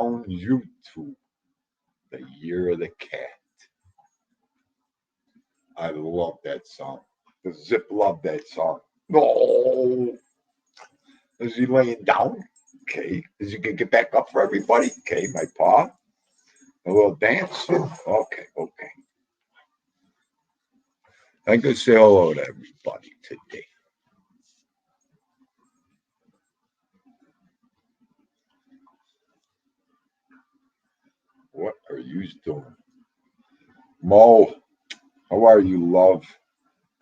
down YouTube. The Year of the Cat. I love that song. The Zip love that song. No. Is he laying down? Okay. Is he going to get back up for everybody? Okay, my paw. A little dance? Okay, okay. I'm going to say hello to everybody today. What are you doing? Mo, how are you, love?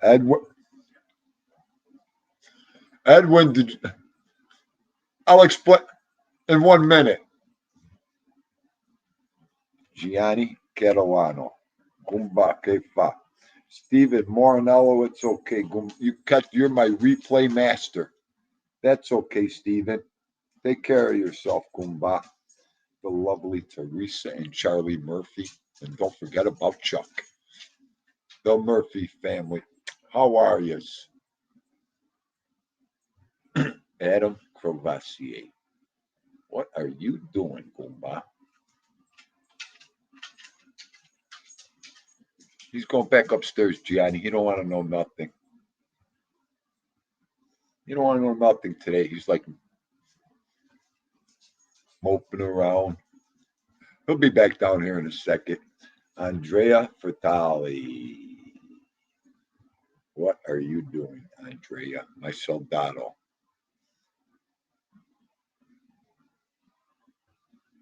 Edwin, I'll explain in 1 minute. Gianni Catalano. Gumba Kefa. Steven Morinello, it's okay. You're my replay master. That's okay, Steven. Take care of yourself, Gumba. The lovely Teresa and Charlie Murphy. And don't forget about Chuck. The Murphy family. How are you? Adam Crevassier. What are you doing, Gumba? He's going back upstairs, Gianni. He don't want to know nothing. You don't want to know nothing today. He's like moping around. He'll be back down here in a second. Andrea Fertali. What are you doing, Andrea? My soldado.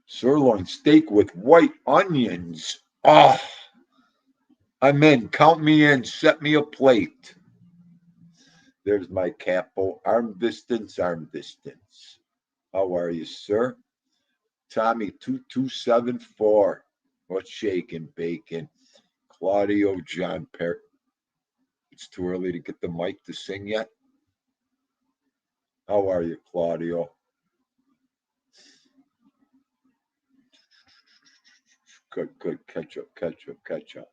Sirloin steak with white onions. Oh, I'm in. Count me in. Set me a plate. There's my capo. Arm distance, arm distance. How are you, sir? Tommy 2274. What's shaking, bacon? Claudio John Perry. It's too early to get the mic to sing yet. How are you, Claudio? Good, good. Catch up, catch up, catch up.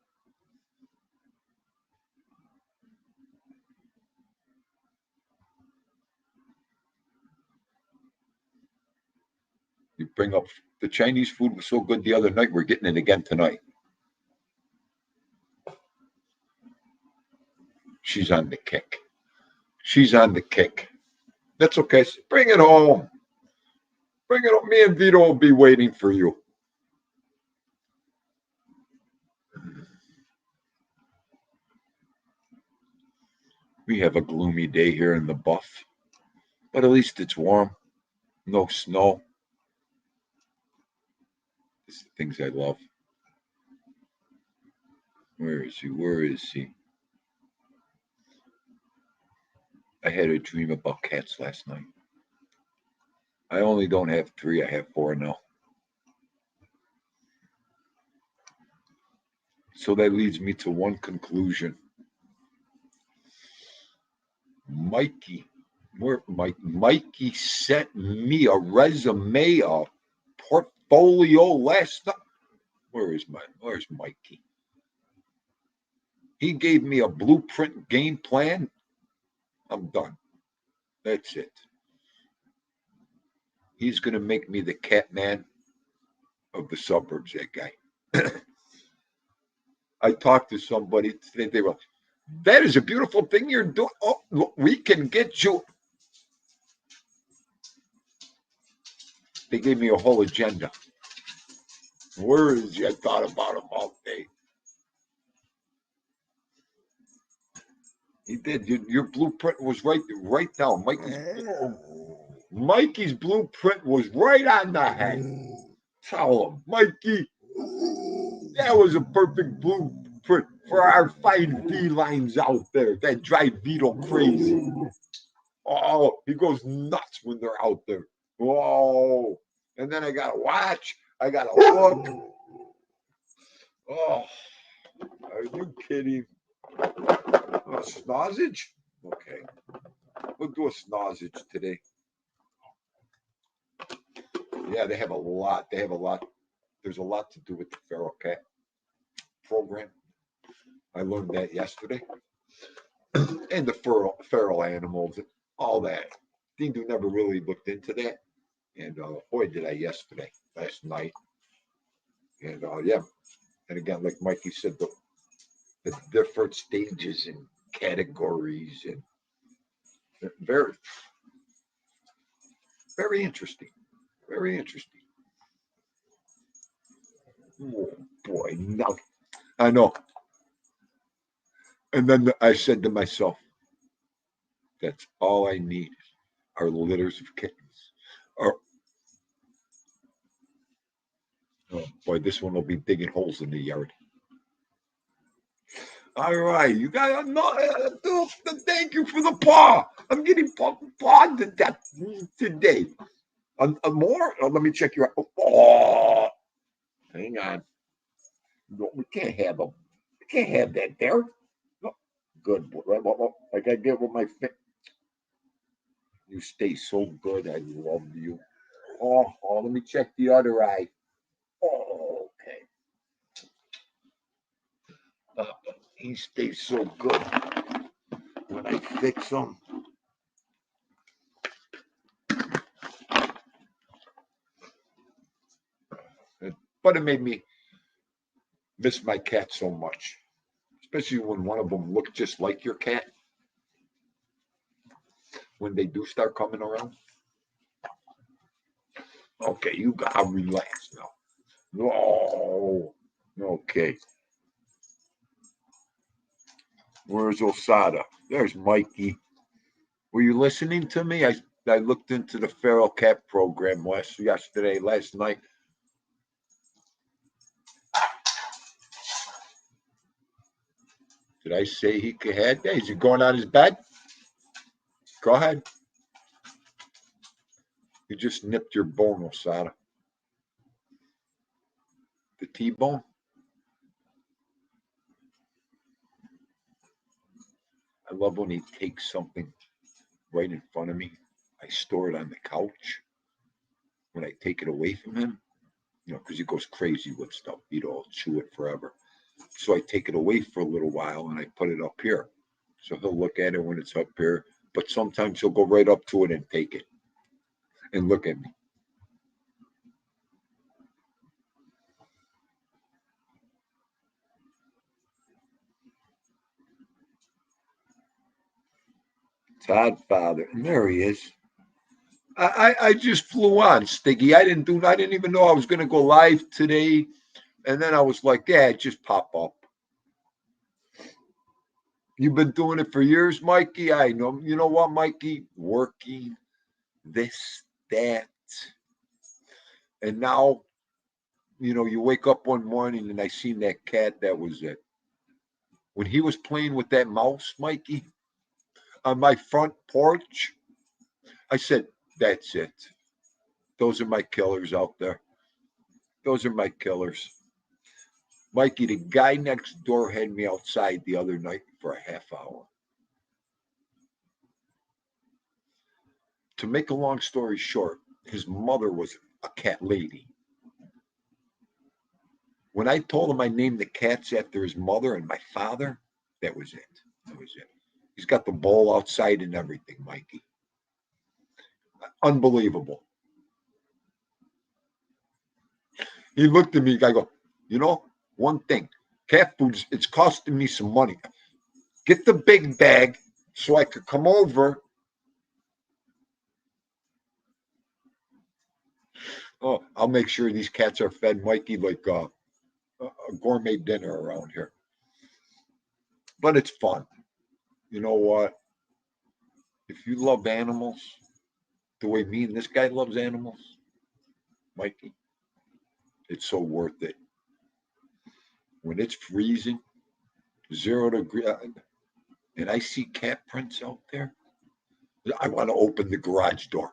You bring up the Chinese food was so good the other night. We're getting it again tonight. She's on the kick. She's on the kick. That's okay. Bring it home. Bring it home. Me and Vito will be waiting for you. We have a gloomy day here in the Buff, but at least it's warm. No snow. It's the things I love. Where is he? Where is he? I had a dream about cats last night. I only don't have 3. I have 4 now. So that leads me to one conclusion. Mikey sent me a resume, a portfolio last night. Where's Mikey? He gave me a blueprint game plan. I'm done. That's it. He's going to make me the cat man of the suburbs, that guy. I talked to somebody today. They were, that is a beautiful thing you're doing. Oh, we can get you. They gave me a whole agenda. Where is he? I thought about him all day. He did. Your blueprint was right down. Mikey's blueprint was right on the head. Tell him, Mikey, that was a perfect blueprint for our fine felines out there that drive Vito crazy. Oh, he goes nuts when they're out there. Oh, and then I gotta watch. I gotta look. Oh, are you kidding? A snozzage? Okay. We'll do a snozzage today. Yeah, they have a lot. There's a lot to do with the feral cat program. I learned that yesterday. And the feral animals, all that. THEENDU never really looked into that. And boy, did I yesterday. last night. And yeah, and again, like Mikey said, the different stages and categories, and very, very interesting. Very interesting. Oh boy, no, I know. And then I said to myself, that's all I need are litters of kittens. Or, oh boy, this one will be digging holes in the yard. All right, you got thank you for the paw. I'm getting pawed to death today. More? Oh, let me check your. Oh, hang on. No, we can't have them. We can't have that there. No. Good boy. Like I did with my fit. You stay so good. I love you. Let me check the other eye. Oh, okay. Uh, he stays so good when I fix him. But it made me miss my cat so much, especially when one of them looked just like your cat. When they do start coming around. Okay, you gotta relax now. No. Okay. Where's Osada? There's Mikey. Were you listening to me? I looked into the feral cat program last night. Did I say he could have that? Is he going on his bed? Go ahead. You just nipped your bone, Osada. The T-bone. I love when he takes something right in front of me. I store it on the couch. When I take it away from him, because he goes crazy with stuff. He'll chew it forever. So I take it away for a little while and I put it up here. So he'll look at it when it's up here, but sometimes he'll go right up to it and take it and look at me. Todd Father, and there he is. I just flew on, Stiggy. I didn't even know I was gonna go live today. And then I was like, yeah, just pop up. You've been doing it for years, Mikey. I know. You know what, Mikey? Working, this, that. And now, you wake up one morning and I seen that cat. That was it. When he was playing with that mouse, Mikey, on my front porch, I said, that's it. Those are my killers out there. Those are my killers. Mikey, the guy next door had me outside the other night for a half hour. To make a long story short, his mother was a cat lady. When I told him I named the cats after his mother and my father, that was it. That was it. He's got the bowl outside and everything, Mikey. Unbelievable. He looked at me, I go, one thing, cat food, it's costing me some money. Get the big bag so I could come over. Oh, I'll make sure these cats are fed, Mikey, like a gourmet dinner around here. But it's fun. You know what? If you love animals the way me and this guy loves animals, Mikey, it's so worth it. When it's freezing, 0 degree, and I see cat prints out there, I want to open the garage door.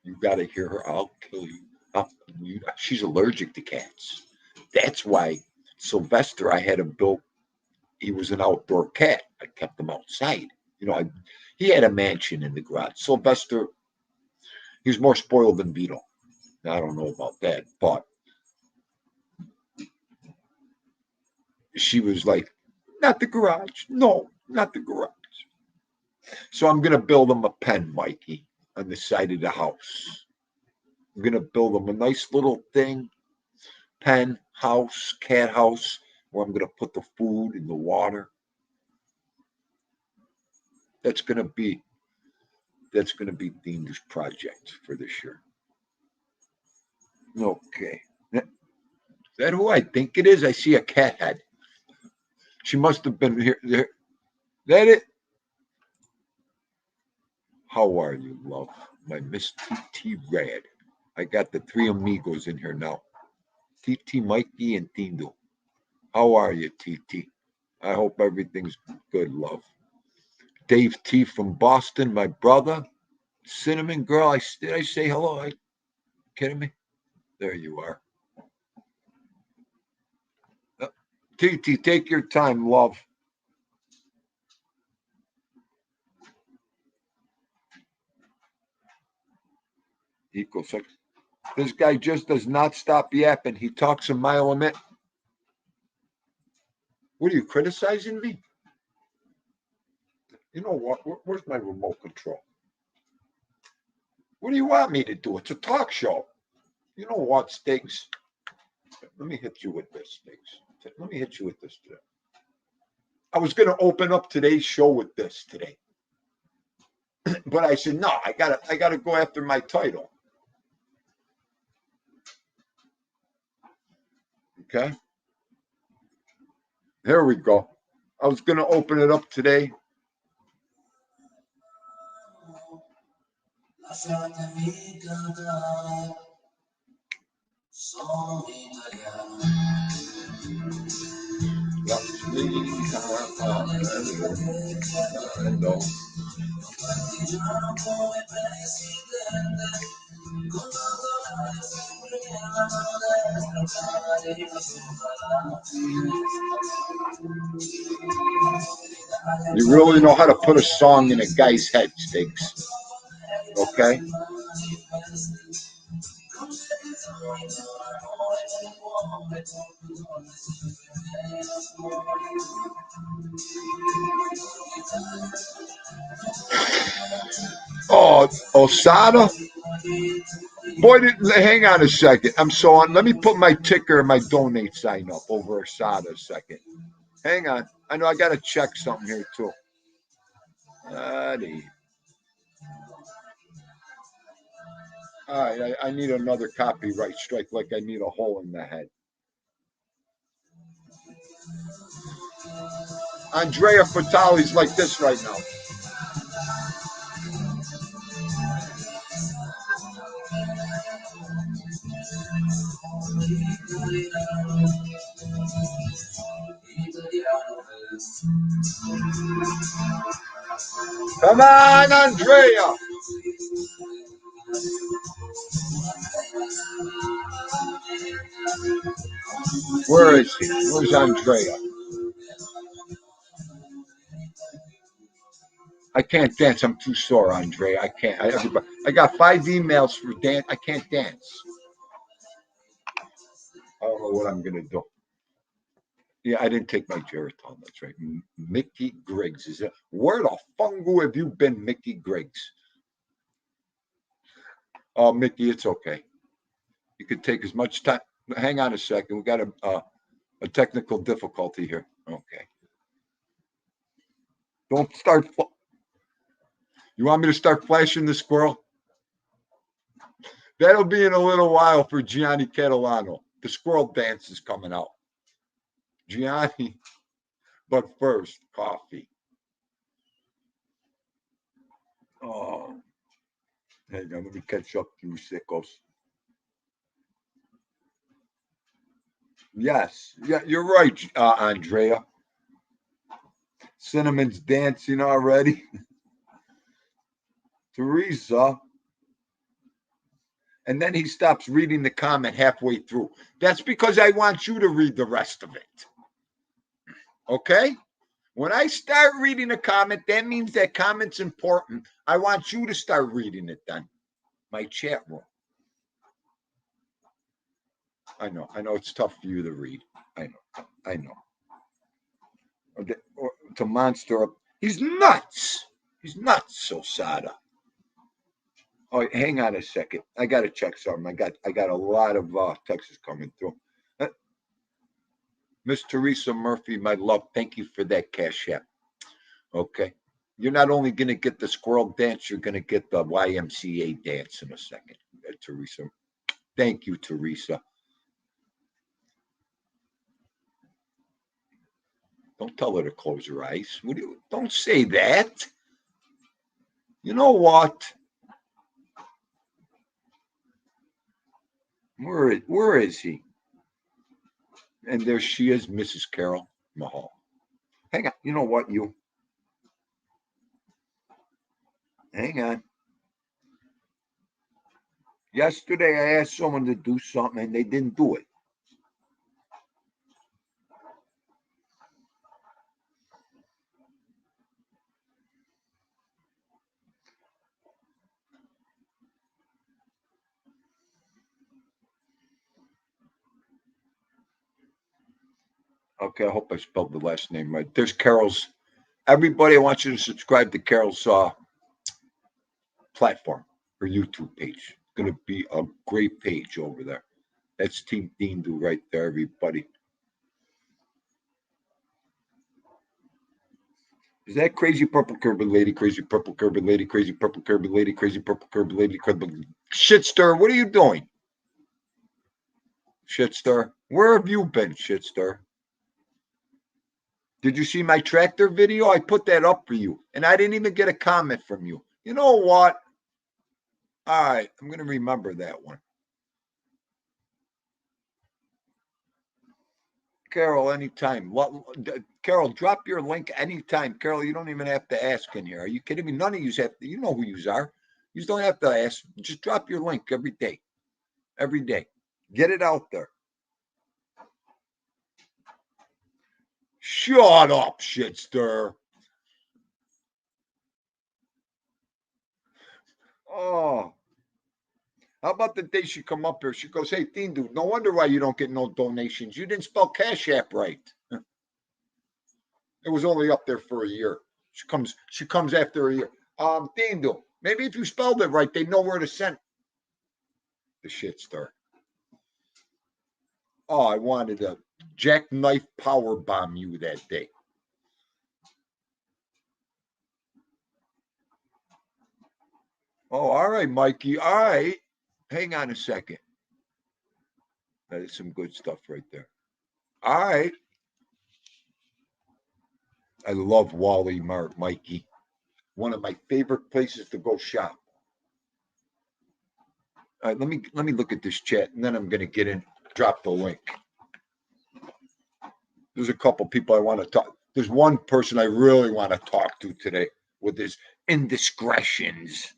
You got to hear her. I'll kill you. She's allergic to cats. That's why Sylvester, I had him built. He was an outdoor cat. I kept him outside. He had a mansion in the garage. Sylvester, he's more spoiled than Vito. Now, I don't know about that, but she was like, not the garage. No, not the garage. So I'm going to build him a pen, Mikey. on the side of the house. I'm going to build them a nice little thing, pen house, cat house, where I'm going to put the food and the water. That's going to be THEENDU's project for this year. Okay. Is that who I think it is? I see a cat head. She must have been here. There. That it? How are you, love? My Miss TT Rad. I got the three amigos in here now. TT, Mikey, and THEENDU. How are you, TT? I hope everything's good, love. Dave T from Boston, my brother. Cinnamon Girl, did I say hello? Are you kidding me? There you are. TT, take your time, love. Equals six. This guy just does not stop yapping. He talks a mile a minute. What are you criticizing me? You know what? Where's my remote control? What do you want me to do? It's a talk show. You know what, Stiggs? Let me hit you with this, Stiggs. Let me hit you with this today. I was going to open up today's show with this today. But I said, no, I gotta go after my title. Okay. Here we go. I was going to open it up today. You really know how to put a song in a guy's head, Stiggs. Okay? Oh, Osada? Boy, hang on a second. I'm so on. Let me put my ticker and my donate sign up over Osada a second. Hang on. I know I got to check something here, too. All right, I need another copyright strike like I need a hole in the head. Andrea Fatali's like this right now. Come on, Andrea. Where is he? Where's Andrea? I can't dance. I'm too sore, Andrea. I can't. I got 5 emails for dance. I can't dance. I don't know what I'm going to do. Yeah, I didn't take my Geritol. That's right. Mickey Griggs. Is it? Where the fungu have you been, Mickey Griggs? Oh, Mickey, it's okay. You could take as much time. Hang on a second. We got a technical difficulty here. Okay. Don't start. You want me to start flashing the squirrel? That'll be in a little while for Gianni Catalano. The squirrel dance is coming out. Gianni. But first, coffee. Oh. Hang on. Let me catch up to you, sickos. Yes. Yeah, you're right, Andrea. Cinnamon's dancing already. Teresa. And then he stops reading the comment halfway through. That's because I want you to read the rest of it. Okay? When I start reading a comment, that means that comment's important. I want you to start reading it then. My chat room. I know it's tough for you to read. I know. To monster up. He's nuts. Osada. Oh, hang on a second. I got to check something. I got a lot of texts coming through. Uh, Miss Teresa Murphy, my love, thank you for that cash app. Okay. You're not only going to get the squirrel dance, you're going to get the YMCA dance in a second, Teresa. Thank you, Teresa. Don't tell her to close her eyes. Don't say that. You know what? Where is he? And there she is, Mrs. Carol Mahal. Hang on. You know what? Hang on. Yesterday, I asked someone to do something and they didn't do it. Okay, I hope I spelled the last name right. There's Carol's. Everybody, I want you to subscribe to Carol's platform, her YouTube page. It's going to be a great page over there. That's Team THEENDU right there, everybody. Is that crazy purple Kirby lady, crazy purple Kirby lady, crazy purple Kirby lady, crazy purple Kirby lady, Shitstir, what are you doing? Shitstir, where have you been, Shitstir? Did you see my tractor video? I put that up for you, and I didn't even get a comment from you. You know what? All right, I'm going to remember that one. Carol, anytime. Carol, drop your link anytime. Carol, you don't even have to ask in here. Are you kidding me? None of you have to. You know who you are. You don't have to ask. Just drop your link every day. Every day. Get it out there. Shut up, shitster. Oh. How about the day she come up here? She goes, hey, THEENDU, no wonder why you don't get no donations. You didn't spell Cash App right. It was only up there for a year. She comes after a year. THEENDU, maybe if you spelled it right, they know where to send the shitster. Oh, I wanted to jackknife power bomb you that day. Oh, all right, Mikey. All right. Hang on a second. That is some good stuff right there. All right. I love Wally Mart, Mikey. One of my favorite places to go shop. All right, let me look at this chat, and then I'm going to get in. Drop the link. There's a couple people I want to talk. There's one person I really want to talk to today with his indiscretions.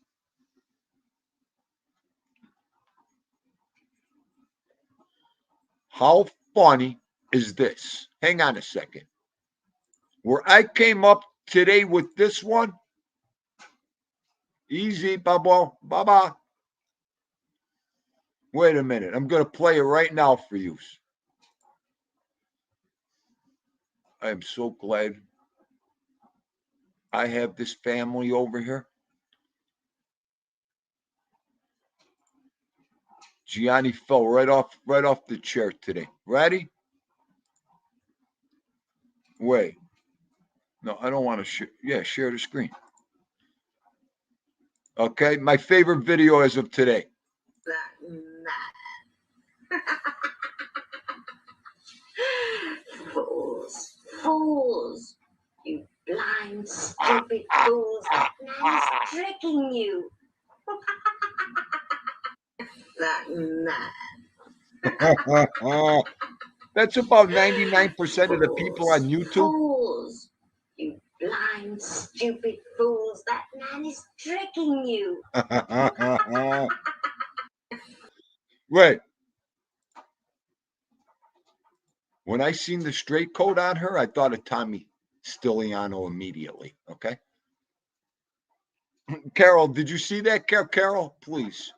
How funny is this? Hang on a second. Where I came up today with this one, easy, Bubba, Baba. Wait a minute. I'm going to play it right now for you. I am so glad I have this family over here. Gianni fell right off the chair today. Ready? Wait. No, I don't want to share. Yeah, share the screen. Okay, my favorite video as of today. Fools, fools, you blind, stupid fools, that man is tricking you. That man. That's about 99% of the people on YouTube. Fools, you blind, stupid fools, that man is tricking you. Wait. When I seen the straight coat on her, I thought of Tommy Stiliano immediately. Okay. Carol, did you see that, Carol? Please.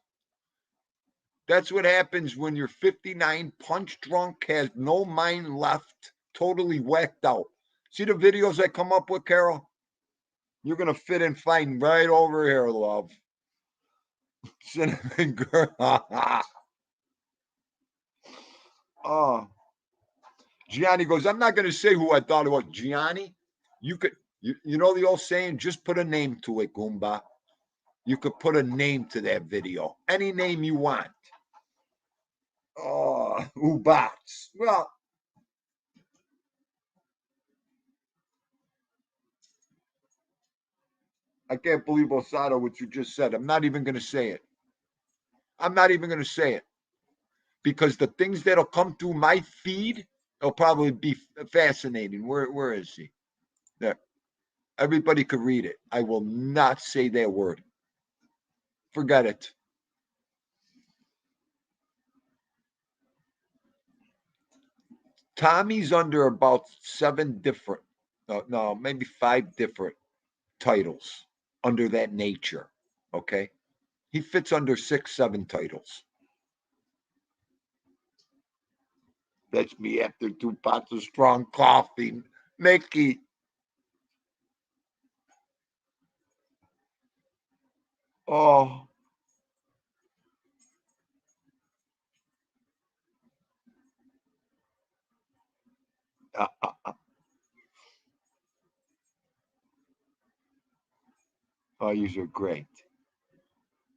That's what happens when you're 59, punch drunk, has no mind left, totally whacked out. See the videos I come up with, Carol? You're going to fit in fine right over here, love. Cinnamon girl. Oh, Gianni goes, I'm not going to say who I thought it was. Gianni, you know the old saying, just put a name to it, Goomba. You could put a name to that video. Any name you want. Oh, Ubats. Well, I can't believe, Osado, what you just said. I'm not even going to say it. I'm not even going to say it because the things that'll come through my feed will probably be fascinating. Where is he? There. Everybody could read it. I will not say that word. Forget it. Tommy's under about 7 different, no, maybe 5 different titles under that nature. Okay. He fits under 6, 7 titles. That's me after 2 pots of strong coffee. Mickey. Oh. Oh, you are great.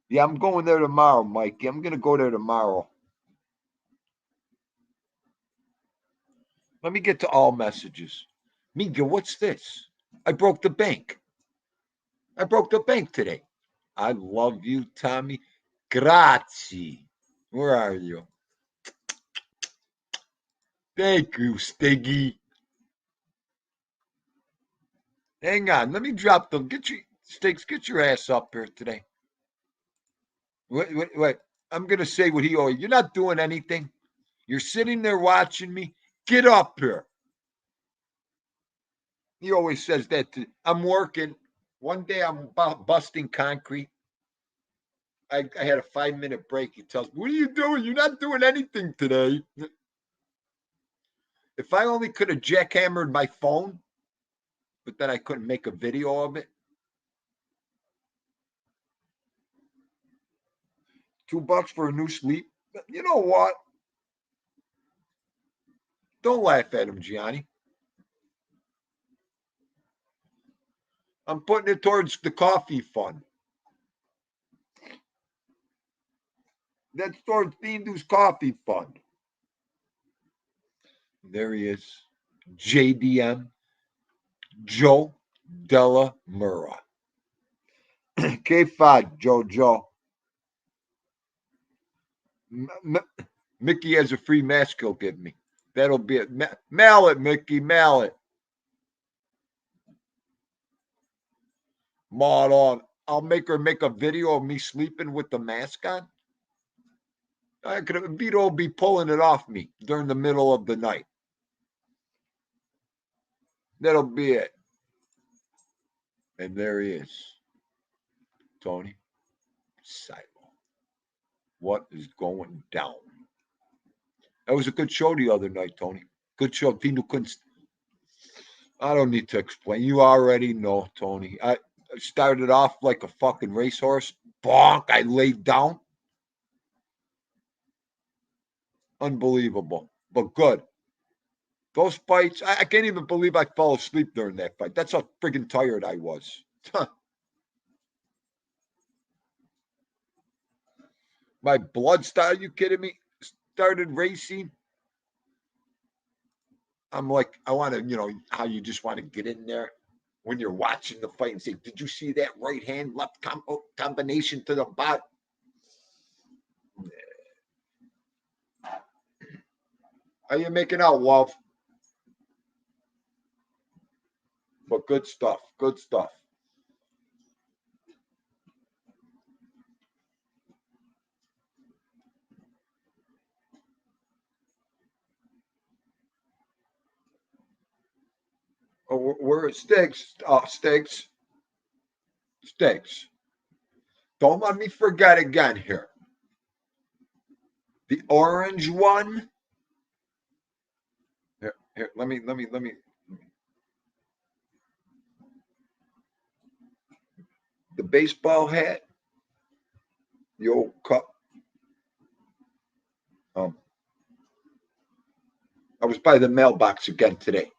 Yeah, I'm going there tomorrow, Mikey. I'm going to go there tomorrow. Let me get to all messages. Miguel, what's this? I broke the bank. I broke the bank today. I love you, Tommy. Grazie. Where are you? Thank you, Stiggy. Hang on. Let me drop them. Get your Stiggs, get your ass up here today. Wait. I'm going to say what he always, you're not doing anything. You're sitting there watching me. Get up here. He always says that. I'm working. One day I'm busting concrete. I had a 5-minute break. He tells me, what are you doing? You're not doing anything today. If I only could have jackhammered my phone, but then I couldn't make a video of it. $2 for a new sleep. You know what? Don't laugh at him, Gianni. I'm putting it towards the coffee fund. That's towards THEENDU's coffee fund. There he is. JDM, Joe Della Mura. K5, Joe. Mickey has a free mask he'll give me. That'll be it. Mail it, Mickey. Mail it. Maud on. I'll make her make a video of me sleeping with the mask on. I could Vito will be pulling it off me during the middle of the night. That'll be it. And there he is. Tony. Silo. What is going down? That was a good show the other night, Tony. Good show. THEENDU couldn't. I don't need to explain. You already know, Tony. I started off like a fucking racehorse. Bonk. I laid down. Unbelievable. But good. Those fights, I can't even believe I fell asleep during that fight. That's how friggin' tired I was. My blood started, are you kidding me? Started racing. I'm like, I want to, how you just want to get in there when you're watching the fight and say, did you see that right hand left combination to the bot? Are you making out, Wolf? But good stuff. Good stuff. Oh, where is Sticks? Sticks. Don't let me forget again here. The orange one. Here, let me. The baseball hat. Yo, cup. Um, I was by the mailbox again today.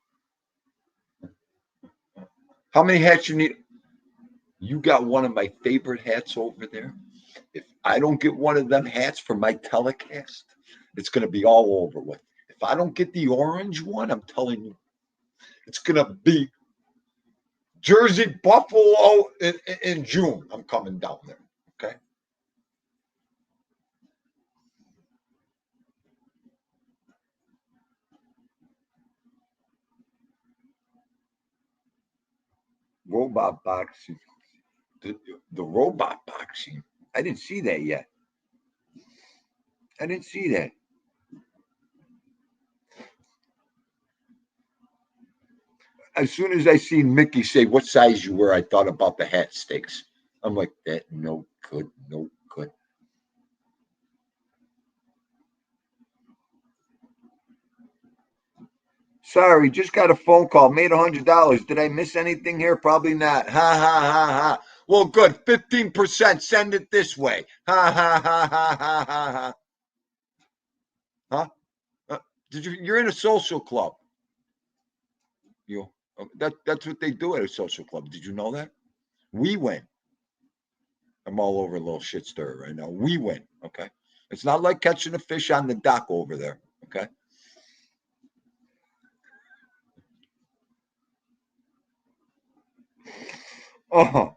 How many hats you need? You got one of my favorite hats over there. If I don't get one of them hats for my telecast, it's going to be all over with. If I don't get the orange one, I'm telling you, it's going to be Jersey Buffalo in June. I'm coming down there. Okay. Robot boxing. The robot boxing. I didn't see that yet. I didn't see that. As soon as I seen Mickey say what size you were, I thought about the hat sticks. I'm like, that no good, no good. Sorry, just got a phone call. Made $100. Did I miss anything here? Probably not. Ha ha ha ha. Well, good. 15%. Send it this way. Ha ha ha ha ha ha ha. Huh? Did you? You're in a social club. You. That's what they do at a social club. Did you know that? We win. I'm all over a little shit stir right now. We win. Okay. It's not like catching a fish on the dock over there. Okay. Uh-huh.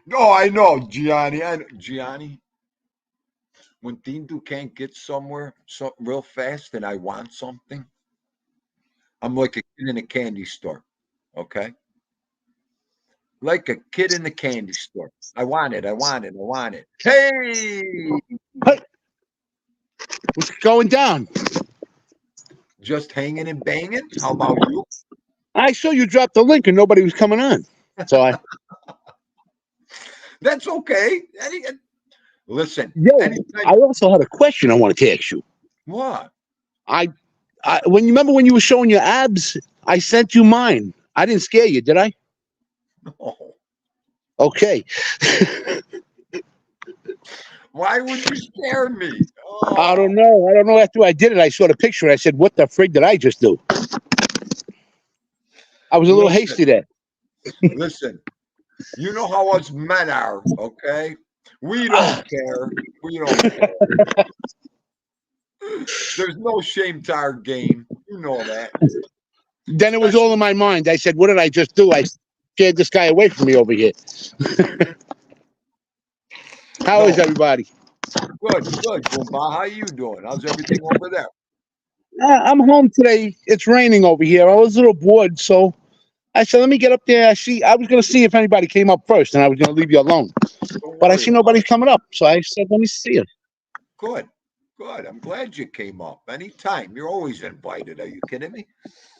No, I know, Gianni. Gianni. When THEENDU can't get somewhere so real fast and I want something, I'm like a kid in a candy store. Okay. Like a kid in the candy store. I want it. I want it. I want it. Hey, Hey, what's going down? just hanging and banging. How about you? I saw you drop the link and nobody was coming on. So That's okay. Listen, yo, anytime. I also had a question I wanted to ask you. What? I, when you remember when you were showing your abs, I sent you mine. I didn't scare you, did I? No. Okay. Why would you scare me? I Oh, don't know. I don't know. After I did it, I saw the picture. I said, "What the frig did I just do?" I was a little listen, hasty there. listen. You know how us men are, okay? We don't Ah, care. We don't care. There's no shame to our game. You know that. then it was all in Especially my mind. I said, "What did I just do? I scared this guy away from me over here." How is no. everybody? Good, good, Goomba. How you doing? How's everything over there? I'm home today. It's raining over here. I was a little bored, so I said, let me get up there. I was going to see if anybody came up first, and I was going to leave you alone. Don't But I worry see about nobody's it. coming up, so I said, let me see you. Good, good. I'm glad you came up. Anytime. You're always invited. Are you kidding me?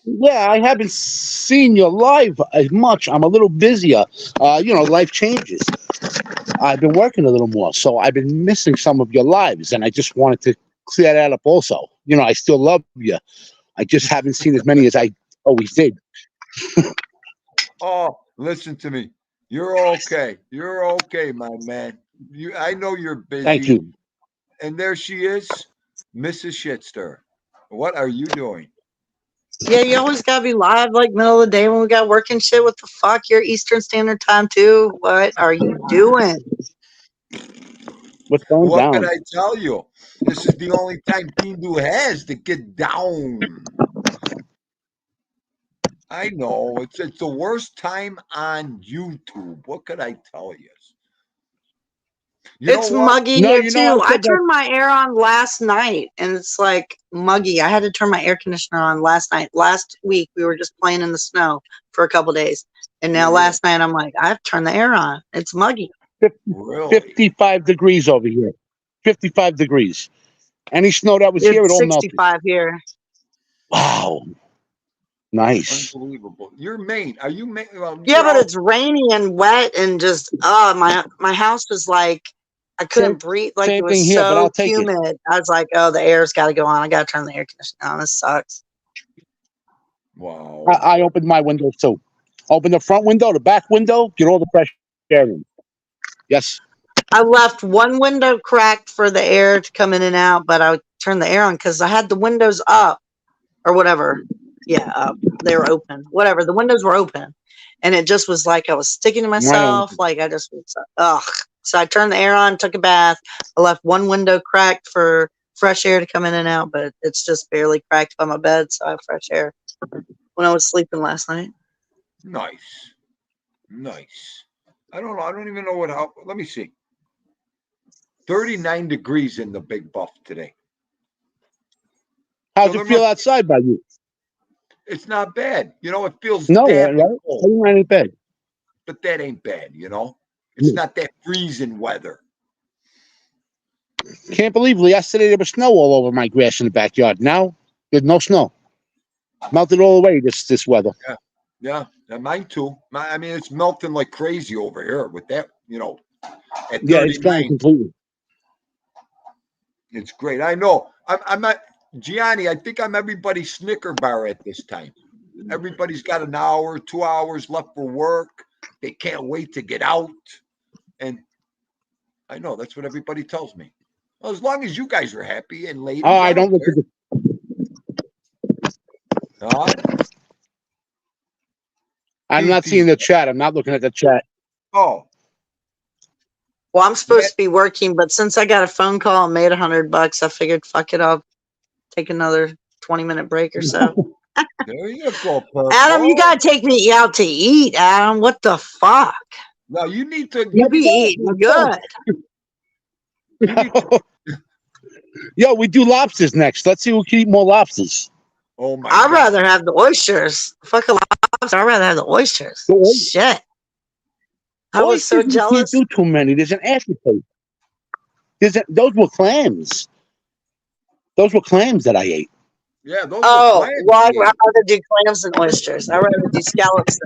Yeah, I haven't seen you live as much. I'm a little busier. Life changes. I've been working a little more, so I've been missing some of your lives, and I just wanted to clear that up also. I still love you. I just haven't seen as many as I always did. Oh, listen to me. You're okay. You're okay, my man. I know you're Thank busy. you. And there she is, Mrs. Shitster. What are you doing? Yeah, you always gotta be live like middle of the day when we got working shit. What the fuck? You're Eastern Standard Time too. What are you doing? What's going What can down? I tell you? This is the only time THEENDU has to get down. I know it's the worst time on YouTube. What could I tell you? You know It's what? muggy No, here I too. I said that. turned my air on last night and it's like muggy. I had to turn my air conditioner on last night. Last week we were just playing in the snow for a couple days. And now Really? last night I'm like, I've turned the air on. It's muggy. 55 degrees over here. 55 degrees. Any snow that was here, it It's all melted. 65 here. Wow. Nice. Unbelievable. You're Maine. Are you Maine? Well, Yeah, you're but out. it's rainy and wet and just my house was like I Same, couldn't breathe. Like it same thing was here, but I'll so take it. humid. I was like, oh, the air's got to go on. I got to turn the air conditioner on. This sucks. Wow. I opened my windows too. Open the front window, the back window, get all the fresh air in. Yes. I left one window cracked for the air to come in and out, but I turned the air on because I had the windows up or whatever. Yeah, up. They were open. Whatever. The windows were open. And it just was like I was sticking to myself. Like I just was, ugh. So I turned the air on, took a bath. I left one window cracked for fresh air to come in and out, but it's just barely cracked by my bed, so I have fresh air when I was sleeping last night. Nice. Nice. I don't know. I don't even know how. Let me see. 39 degrees in the Big Buff today. How's it feel outside by you? It's not bad. It feels no, damp right? cold. Ain't bad. But that ain't bad, It's not that freezing weather. Can't believe yesterday there was snow all over my grass in the backyard. Now there's no snow. Melted all away this weather. Yeah, mine too. I mean, it's melting like crazy over here with that, at 39. Yeah, it's gone completely. It's great. I know. I'm not, Gianni, I think I'm everybody's Snicker bar at this time. Everybody's got an hour, 2 hours left for work. They can't wait to get out. And I know that's what everybody tells me. Well, as long as you guys are happy and ladies. Oh, I don't look at I'm not seeing the chat. I'm not looking at the chat. Oh. Well, I'm supposed to be working, but since I got a phone call and made $100, I figured, fuck it, I'll take another 20-minute break or so. There you go, Purple. Adam, you gotta take me out to eat, Adam. What the fuck? No, you need to. You be eating good. Yo, we do lobsters next. Let's see who can eat more lobsters. Oh my! I'd rather have the oysters. Fuck a lobster. I'd rather have the oysters. Shit. I was so jealous. You can't do too many. There's an aftertaste. Those were clams. Those were clams that I ate. Yeah, those well, were clams. I'd rather do clams than oysters. I'd rather do scallops.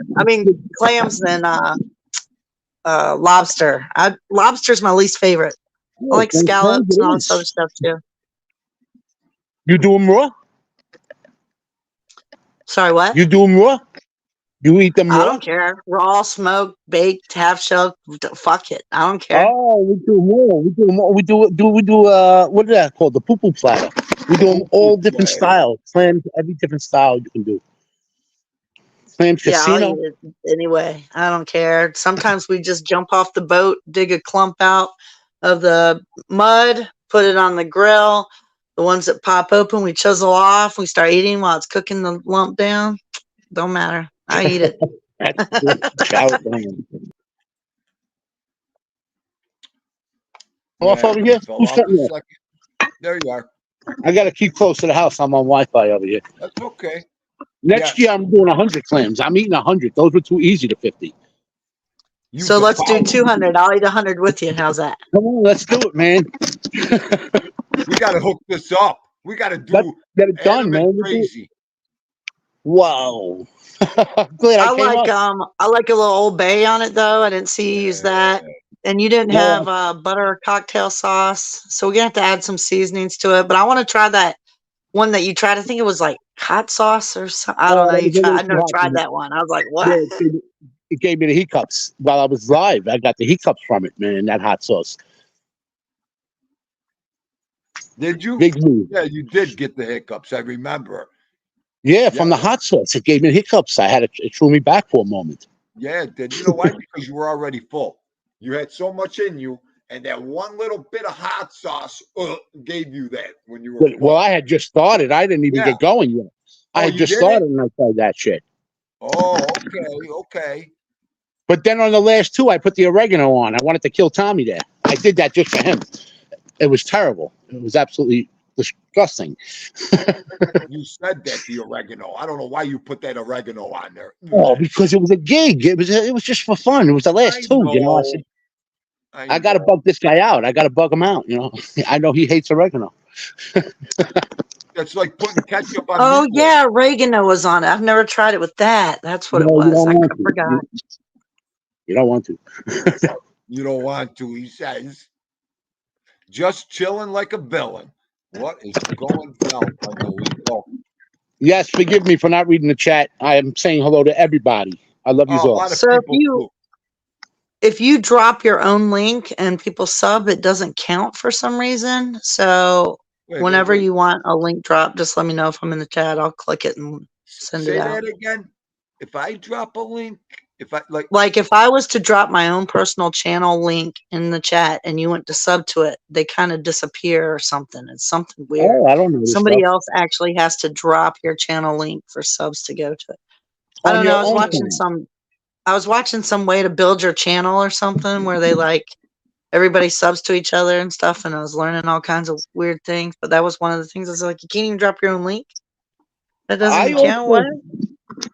Clams than lobster. Lobster's my least favorite. I like scallops and all this other stuff too. You do them raw? Sorry, what? You do them raw? You eat them raw? I don't care. Raw, smoked, baked, half shell. Fuck it. I don't care. Oh, we do more. We do more. We do what is that called? The poo-poo platter. We do them all different styles. Clams, every different style you can do. Clam casino. I'll eat it anyway. I don't care. Sometimes we just jump off the boat, dig a clump out of the mud, put it on the grill. The ones that pop open, we chisel off. We start eating while it's cooking the lump down. Don't matter. I eat it. Off over here? Who's sitting there? There you are. I got to keep close to the house. I'm on Wi-Fi over here. That's okay. Next year, I'm doing 100 clams. I'm eating 100. Those were too easy to 50. So let's do 200. I'll eat 100 with you. How's that? Come on, let's do it, man. We got to hook this up. We got to get it done, man. Crazy. Wow. I like a little Old Bay on it though. I didn't see you use that. And you didn't have butter cocktail sauce, so we're gonna have to add some seasonings to it. But I want to try that one that you tried. I think it was like hot sauce or something. I don't know. I never tried that one. I was like, what? It gave me the hiccups while I was live. I got the hiccups from it, man. That hot sauce. Did you? Big move. Yeah, you did get the hiccups. I remember. Yeah, from the hot sauce. It gave me hiccups. It threw me back for a moment. Yeah, it did. You know why? Because you were already full. You had so much in you, and that one little bit of hot sauce gave you that when you were full. Well, I had just started. I didn't even get going yet. I had just started and I tried that shit. Oh, okay. But then on the last two, I put the oregano on. I wanted to kill Tommy there. I did that just for him. It was terrible. It was absolutely disgusting. You said that, the oregano. I don't know why you put that oregano on there. Oh, because it was a gig. It was just for fun. It was the last two. You know, I said, I got to bug this guy out. I got to bug him out. You know, I know he hates oregano. That's like putting ketchup on. Oh yeah, oregano was on it. I've never tried it with that. That's what it was. I forgot. You don't want to. You don't want to. He says, just chilling like a villain. What is going down on the window? Yes, forgive me for not reading the chat. I am saying hello to everybody. I love you A all. lot of So people do. if you drop your own link and people sub, it doesn't count for some reason. So Wait, whenever wait. you want a link drop, just let me know if I'm in the chat. I'll click it and send it Say out. that again. If I drop a link, if I like, Like if I was to drop my own personal channel link in the chat and you went to sub to it, they kind of disappear or something. It's something weird. Oh, I don't know this Somebody stuff. else actually has to drop your channel link for subs to go to it. I On don't know. your I was own watching channel. some way to build your channel or something where they like everybody subs to each other and stuff, and I was learning all kinds of weird things. But that was one of the things. I was like, you can't even drop your own link. That doesn't I even count. also What?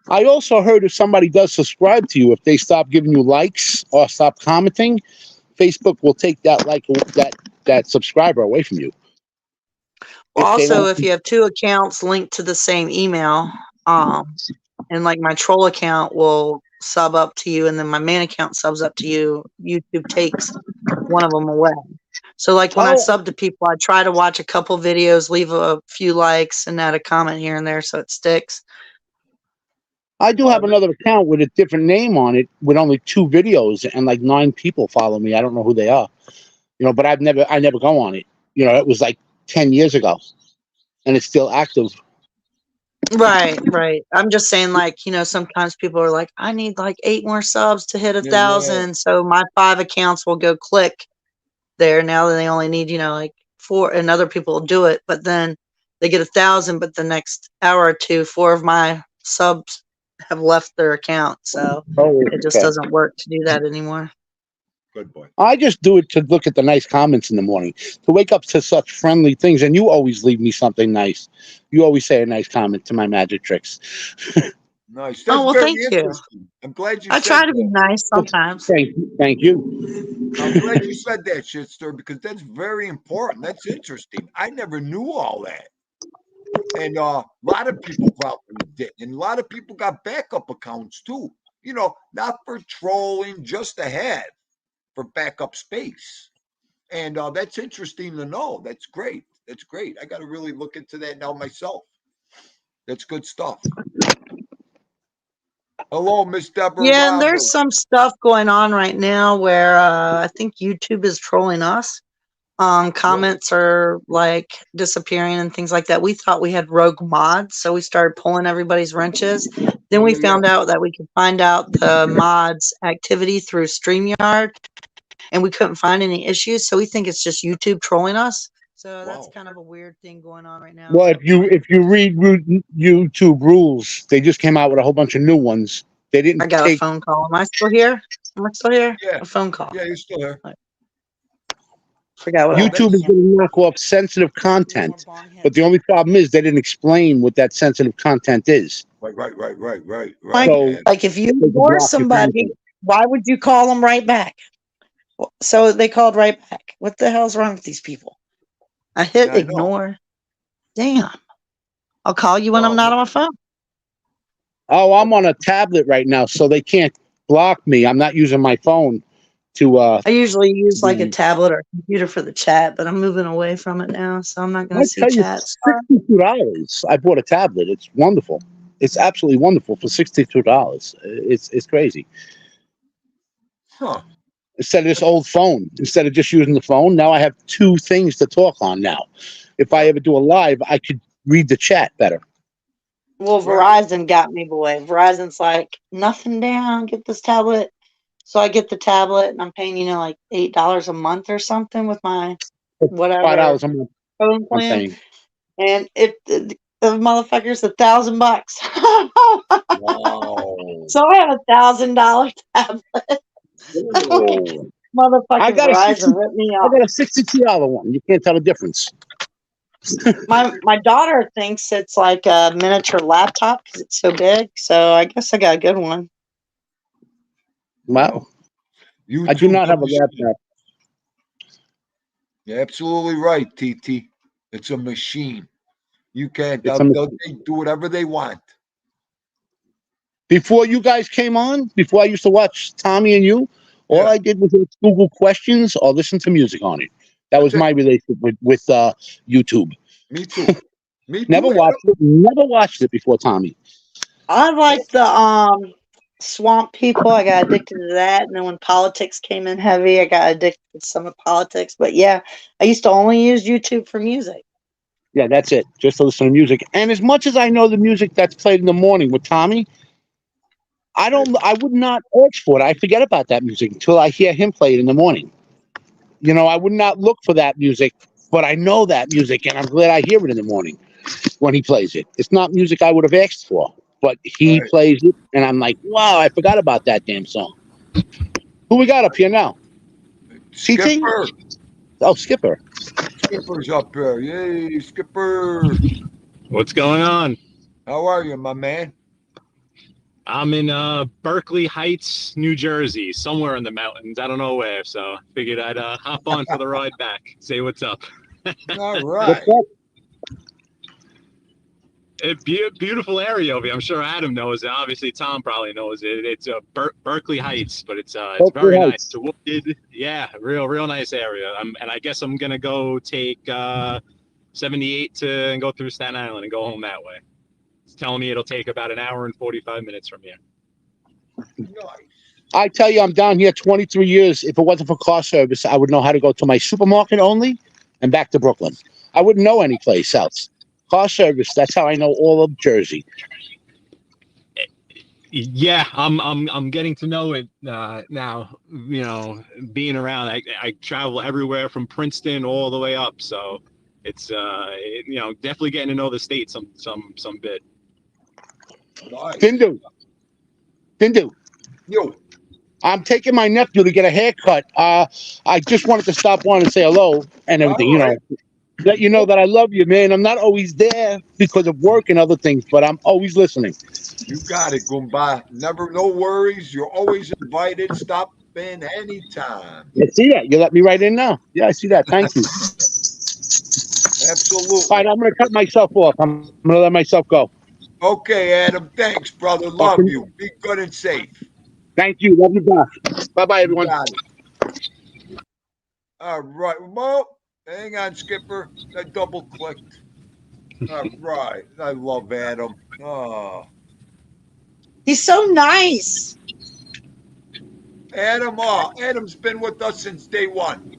I also heard if somebody does subscribe to you, if they stop giving you likes or stop commenting, Facebook will take that subscriber away from you. If they Also, don't, if you have two accounts linked to the same email, and like my troll account will sub up to you, and then my main account subs up to you, YouTube takes one of them away. So, like when I oh, sub to people, I try to watch a couple videos, leave a few likes, and add a comment here and there so it sticks. I do have another account with a different name on it with only 2 videos and like 9 people follow me. I don't know who they are, but I never go on it. It was like 10 years ago, and it's still active. Right, right. I'm just saying, like, sometimes people are like, I need like 8 more subs to hit a yeah, thousand. So my 5 accounts will go click there. Now they only need, like 4, and other people will do it. But then they get 1,000, but the next hour or two, 4 of my subs have left their account. So Oh, it just okay. doesn't work to do that anymore. good boy. I just do it to look at the nice comments in the morning, to wake up to such friendly things. And you always leave me something nice. You always say a nice comment to my magic tricks. Nice. Oh, That's well, very thank you. interesting. I'm glad you I said try to be that. nice sometimes. Thank you. I'm glad you said that, shitster, because that's very important. That's interesting. I never knew all that. And a lot of people probably did. And a lot of people got backup accounts too. Not for trolling, just to have for backup space. And that's interesting to know. That's great. That's great. I got to really look into that now myself. That's good stuff. Hello, Miss Deborah Yeah, and there's Roberts. some stuff going on right now where I think YouTube is trolling us. Really? Comments are like disappearing and things like that. We thought we had rogue mods, so we started pulling everybody's wrenches. Then we Yeah. found out that we could find out the mods activity through StreamYard, and we couldn't find any issues. So we think it's just YouTube trolling us. So that's Wow. kind of a weird thing going on right now. Well, if you read YouTube rules, they just came out with a whole bunch of new ones. They I didn't got a take. phone call. Am I still here? Am I still here? Yeah. A phone call. Yeah, you're still here. Forgot what I No, was YouTube is that's going to knock off sensitive content, but the only problem is they didn't explain what that sensitive content is. right. like So Yeah. like if you they can ignore block your somebody, content. why would you call them right back? So they called right back. What the hell's wrong with these people? I hit I know. ignore. Damn. I'll call you when I'm not on my phone. Oh, I'm on a tablet right now, so they can't block me. I'm not using my phone to. I usually use like a The, tablet or a computer for the chat, but I'm moving away from it now, so I'm not going I to see tell you, chats. $62. I bought a tablet. It's wonderful. It's absolutely wonderful for $62. It's crazy. Huh. Instead of this old phone, instead of just using the phone, now I have 2 things to talk on now. If I ever do a live, I could read the chat better. Well, Right. Verizon got me, boy. Verizon's like, nothing down, get this tablet. So I get the tablet and I'm paying, like $8 a month or something with my whatever $5 a month. phone I'm plan. paying. And the motherfucker's $1,000. Wow. So I have $1,000 tablet. Oh. I Motherfucking got a 60. Verizon ripped me I off. got a $62 one. You can't tell the difference. My daughter thinks it's like a miniature laptop because it's so big. So I guess I got a good one. Wow. YouTube I do not have a machine. laptop. You're absolutely right, TT. It's a machine. You can't. It's They do whatever they want. Before you guys came on, before I used to watch Tommy and you, all Yeah. I did was Google questions or listen to music on it. That was That's my relationship with YouTube. Me too. Me Never too, Adam. watched it. Never watched it before Tommy. I like the Swamp People. I got addicted to that, and then when politics came in heavy, I got addicted to some of politics. But yeah, I used to only use YouTube for music. Yeah, that's it. Just to listen to music. And as much as I know the music that's played in the morning with Tommy, I would not search for it. I forget about that music until I hear him play it in the morning. I would not look for that music, but I know that music, and I'm glad I hear it in the morning when he plays it. It's not music I would have asked for, but he Right. plays it, and I'm like, wow, I forgot about that damn song. Who we got up here now? TT? Skipper. Oh, Skipper. Skipper's up here. Yay, Skipper. What's going on? How are you, my man? I'm in Berkeley Heights, New Jersey, somewhere in the mountains. I don't know where, so figured I'd hop on for the ride back. Say what's up. All What's right. up? Beautiful area over here. I'm sure Adam knows it. Obviously, Tom probably knows it. It's Berkeley Heights, but it's Berkeley very nice. Heights. It's wooded. Yeah, real nice area. And I guess I'm gonna go take 78 and go through Staten Island and go home that way. It's telling me it'll take about an hour and 45 minutes from here. Nice. I tell you, I'm down here 23 years. If it wasn't for car service, I would know how to go to my supermarket only and back to Brooklyn. I wouldn't know any place else. Car service, that's how I know all of Jersey. Yeah, I'm getting to know it now. Being around, I travel everywhere from Princeton all the way up, so it's definitely getting to know the state some bit. Nice. THEENDU, Yo. I'm taking my nephew to get a haircut. I just wanted to stop on and say hello and everything, All right. let you know that I love you, man. I'm not always there because of work and other things, but I'm always listening. You got it, Goomba. Never, no worries. You're always invited. Stop in anytime. I see that. You let me right in now. Yeah, I see that. Thank you. Absolutely. All right, I'm going to cut myself off. I'm going to let myself go. Okay, Adam. Thanks, brother. Love you. Be good and safe. Thank you. Love you back. Bye-bye, You everyone. got it. All right. Well, hang on, Skipper. I double clicked. All right. I love Adam. Oh, He's so nice. Adam. Oh, Adam's been with us since day one.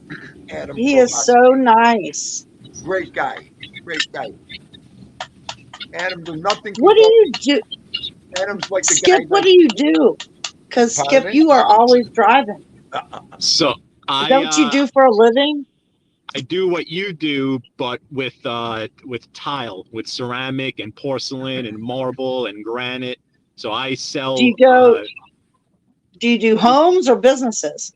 Adam. He is so nice. Great guy. Great guy. Adam, there's nothing. What do you do? Adam's like the Skip, guy. what do you do? Because Pardon Skip, me? you are always driving. So Is that what you do for a living? I do what you do, but with tile, with ceramic and porcelain and marble and granite. So I sell Do you do homes or businesses?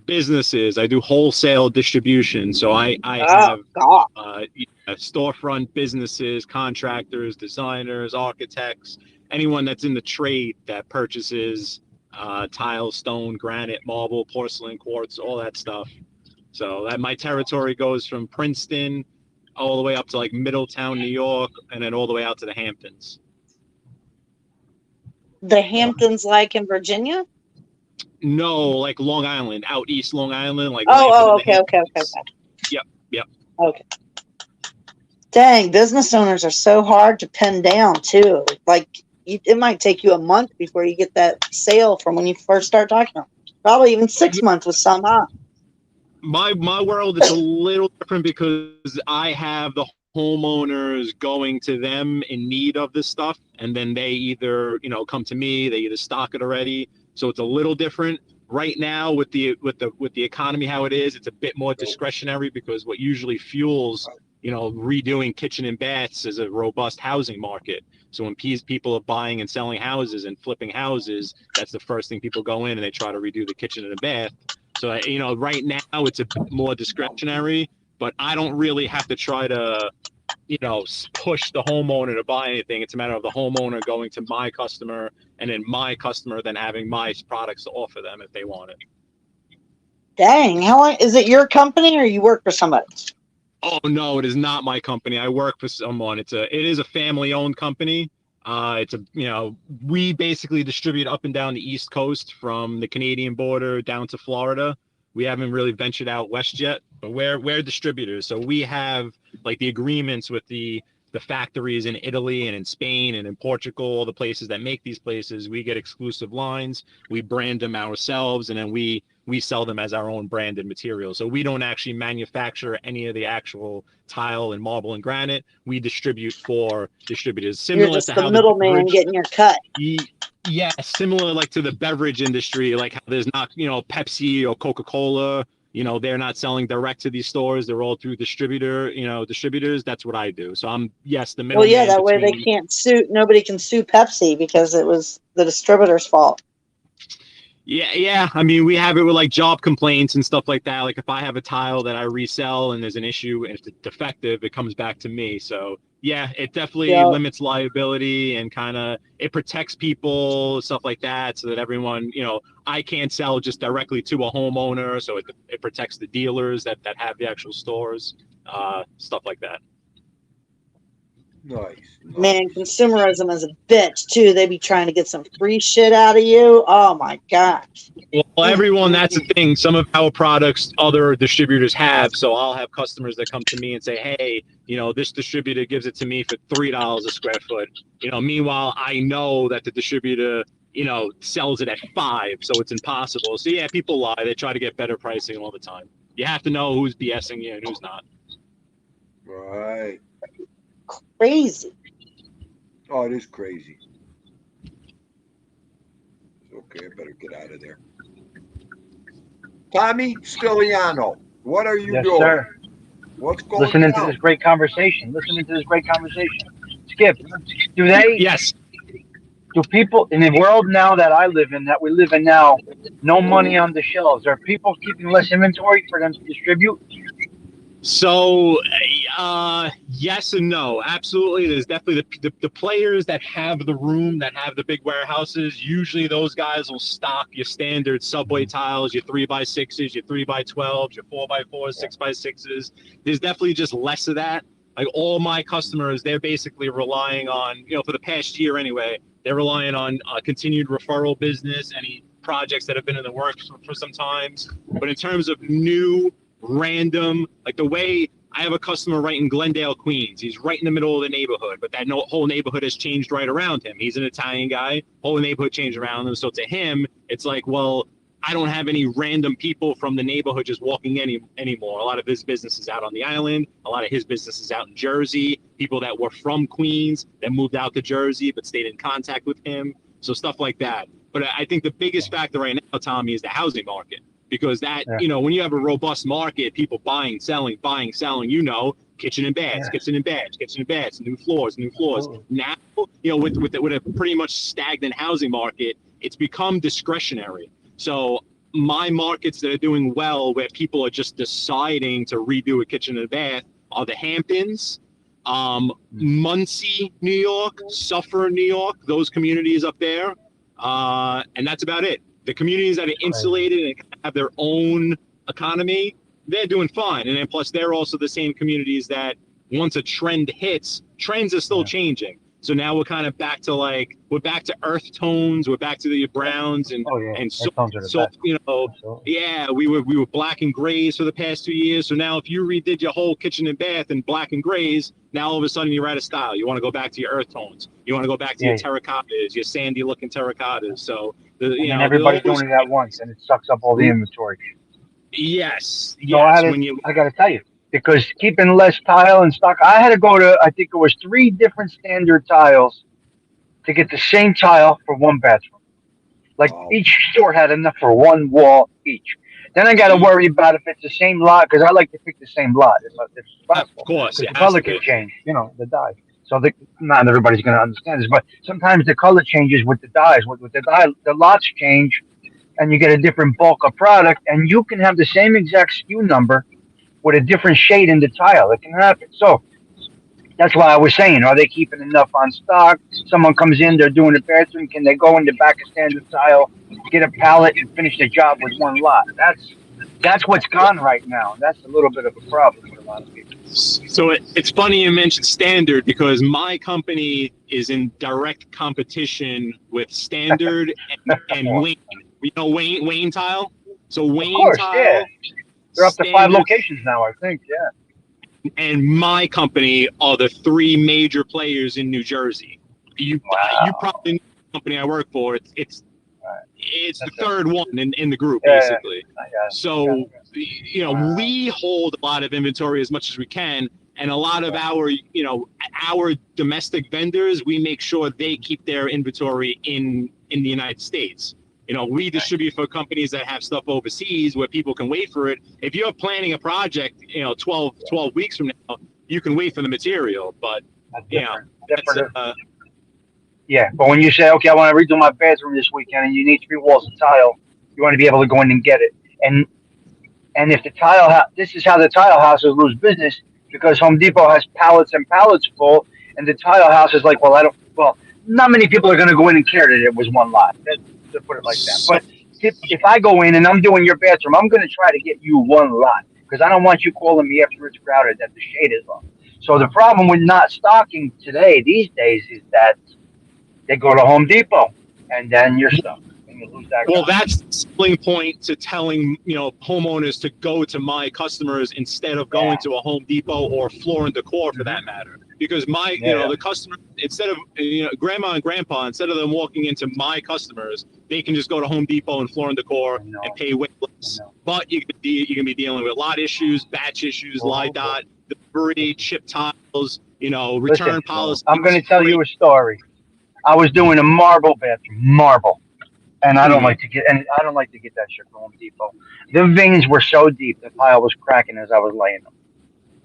businesses. I do wholesale distribution. So I Oh have God. storefront businesses, contractors, designers, architects, anyone that's in the trade that purchases tile, stone, granite, marble, porcelain, quartz, all that stuff. So that my territory goes from Princeton all the way up to like Middletown, New York, and then all the way out to the Hamptons. The Hamptons, like in Virginia? No, like Long Island, out east Long Island, like Oh, Lampton and the okay. Hamptons. Yep. Okay. Dang, business owners are so hard to pin down too. Like it might take you a month before you get that sale from when you first start talking to them. Probably even 6 months with some, huh? My world is a little different because I have the homeowners going to them in need of this stuff, and then they either come to me, they either stock it already. So it's a little different right now with the economy how it is. It's a bit more discretionary because what usually fuels redoing kitchen and baths is a robust housing market. So when people are buying and selling houses and flipping houses, that's the first thing people go in and they try to redo the kitchen and the bath. So, right now it's a bit more discretionary, but I don't really have to try to, push the homeowner to buy anything. It's a matter of the homeowner going to my customer and then my customer then having my products to offer them if they want it. Dang, how long is it your company or you work for somebody? Oh no, it is not my company. I work for someone. It is a family-owned company. We basically distribute up and down the East Coast from the Canadian border down to Florida. We haven't really ventured out west yet, but we're distributors. So we have like the agreements with the the factories in Italy and in Spain and in Portugal, all the places that make these places, we get exclusive lines, we brand them ourselves, and then we sell them as our own branded material. So we don't actually manufacture any of the actual tile and marble and granite. We distribute for distributors, You're similar just to the how the middleman beverage, getting your cut. yeah, similar like to the beverage industry, like how there's not, Pepsi or Coca-Cola, they're not selling direct to these stores. They're all through distributors. That's what I do. So I'm, yes, the Well, yeah, middleman that way they between. can't sue. Nobody can sue Pepsi because it was the distributor's fault. Yeah. I mean, we have it with like job complaints and stuff like that. Like if I have a tile that I resell and there's an issue and it's defective, it comes back to me. So yeah, it definitely Yeah. limits liability and kind of it protects people, stuff like that, so that everyone, I can't sell just directly to a homeowner. So it protects the dealers that have the actual stores, stuff like that. Nice. Man, consumerism is a bitch too. They be trying to get some free shit out of you. Oh my gosh. Well, everyone, that's the thing. Some of our products other distributors have. So I'll have customers that come to me and say, hey, this distributor gives it to me for $3 a square foot. Meanwhile, I know that the distributor, sells it at $5. So it's impossible. So yeah, people lie. They try to get better pricing all the time. You have to know who's BSing you and who's not. Right. Crazy. Oh, it is crazy. Okay, I better get out of there. Tommy Stiliano, what are you Yes, doing? sir. What's going Listening on? to this great conversation. Skip, do they? Yes. Do people in the world now that we live in now, no money on the shelves? Are people keeping less inventory for them to distribute? So, yes and no. Absolutely. There's definitely the players that have the room, that have the big warehouses. Usually those guys will stock your standard subway tiles, your 3x6s, your 3x12s, your 4x4s, 6x6s. There's definitely just less of that. Like all my customers, they're basically relying on, for the past year anyway, they're relying on continued referral business, any projects that have been in the works for some times. But in terms of new, random, like the way I have a customer right in Glendale, Queens. He's right in the middle of the neighborhood, but that whole neighborhood has changed right around him. He's an Italian guy. Whole neighborhood changed around him. So to him, it's like, well, I don't have any random people from the neighborhood just walking anymore. A lot of his business is out on the island. A lot of his business is out in Jersey. People that were from Queens that moved out to Jersey but stayed in contact with him. So stuff like that. But I think the biggest factor right now, Tommy, is the housing market. Because that, when you have a robust market, people buying, selling, kitchen and baths, new floors. Absolutely. Now, with a pretty much stagnant housing market, it's become discretionary. So my markets that are doing well, where people are just deciding to redo a kitchen and bath, are the Hamptons, Muncie, New York, Suffolk, New York, those communities up there. And that's about it. The communities that are insulated and have their own economy, they're doing fine. And then plus they're also the same communities that once a trend hits, trends are still changing. So now we're kind of back to earth tones. We're back to the browns and so we were black and grays for the past 2 years. So now if you redid your whole kitchen and bath in black and grays, now all of a sudden you're out of style. You want to go back to your earth tones. You want to go back to your terracottas, your sandy looking terracottas. So everybody's doing it at once, and it sucks up all the inventory. Yes. So I got to tell you, because keeping less tile in stock, I had to go to, I think it was 3 different standard tiles to get the same tile for 1 bathroom. Like each store had enough for 1 wall each. Then I got to worry about if it's the same lot, because I like to pick the same lot if possible. Of course, because the color can change, the dye. So not everybody's going to understand this, but sometimes the color changes with the dyes. With the dye, the lots change, and you get a different bulk of product, and you can have the same exact SKU number with a different shade in the tile. It can happen. So that's why I was saying, are they keeping enough on stock? Someone comes in, they're doing a bathroom. Can they go in the back of standard tile, get a pallet, and finish the job with 1 lot? That's what's gone right now. That's a little bit of a problem for a lot of people. So it's funny you mentioned standard, because my company is in direct competition with Standard and Wayne. You know Wayne Tile? So Wayne Tile. Yeah. They're up to 5 locations now, I think. Yeah. and my company are the three major players in New Jersey. You probably know the company I work for. It's the third one in the group, basically. So, we hold a lot of inventory as much as we can, and a lot of our domestic vendors, we make sure they keep their inventory in the United States. We distribute for companies that have stuff overseas where people can wait for it. If you're planning a project, 12 weeks from now, you can wait for the material, but yeah, but when you say, okay, I want to redo my bathroom this weekend, and you need 3 walls of tile, you want to be able to go in and get it. And if the this is how the tile houses lose business, because Home Depot has pallets and pallets full, and the tile house is like, well, not many people are going to go in and care that it was one lot. To put it like that. But if I go in and I'm doing your bathroom, I'm going to try to get you one lot, because I don't want you calling me after it's crowded that the shade is off. So the problem with not stocking these days, is that they go to Home Depot, and then you're stuck, and you lose that. Well, that's the selling point to telling homeowners to go to my customers instead of going to a Home Depot or Floor and Decor for that matter. Because the customer, instead of grandma and grandpa, instead of them walking into my customers, they can just go to Home Depot and Floor and Decor and pay way less. But you can be dealing with lot issues, batch issues, LIDOT, debris, chip tiles, return policy. I'm going to tell you a story. I was doing a marble bathroom, and I don't like to get that shit from Home Depot. The veins were so deep, the tile was cracking as I was laying them.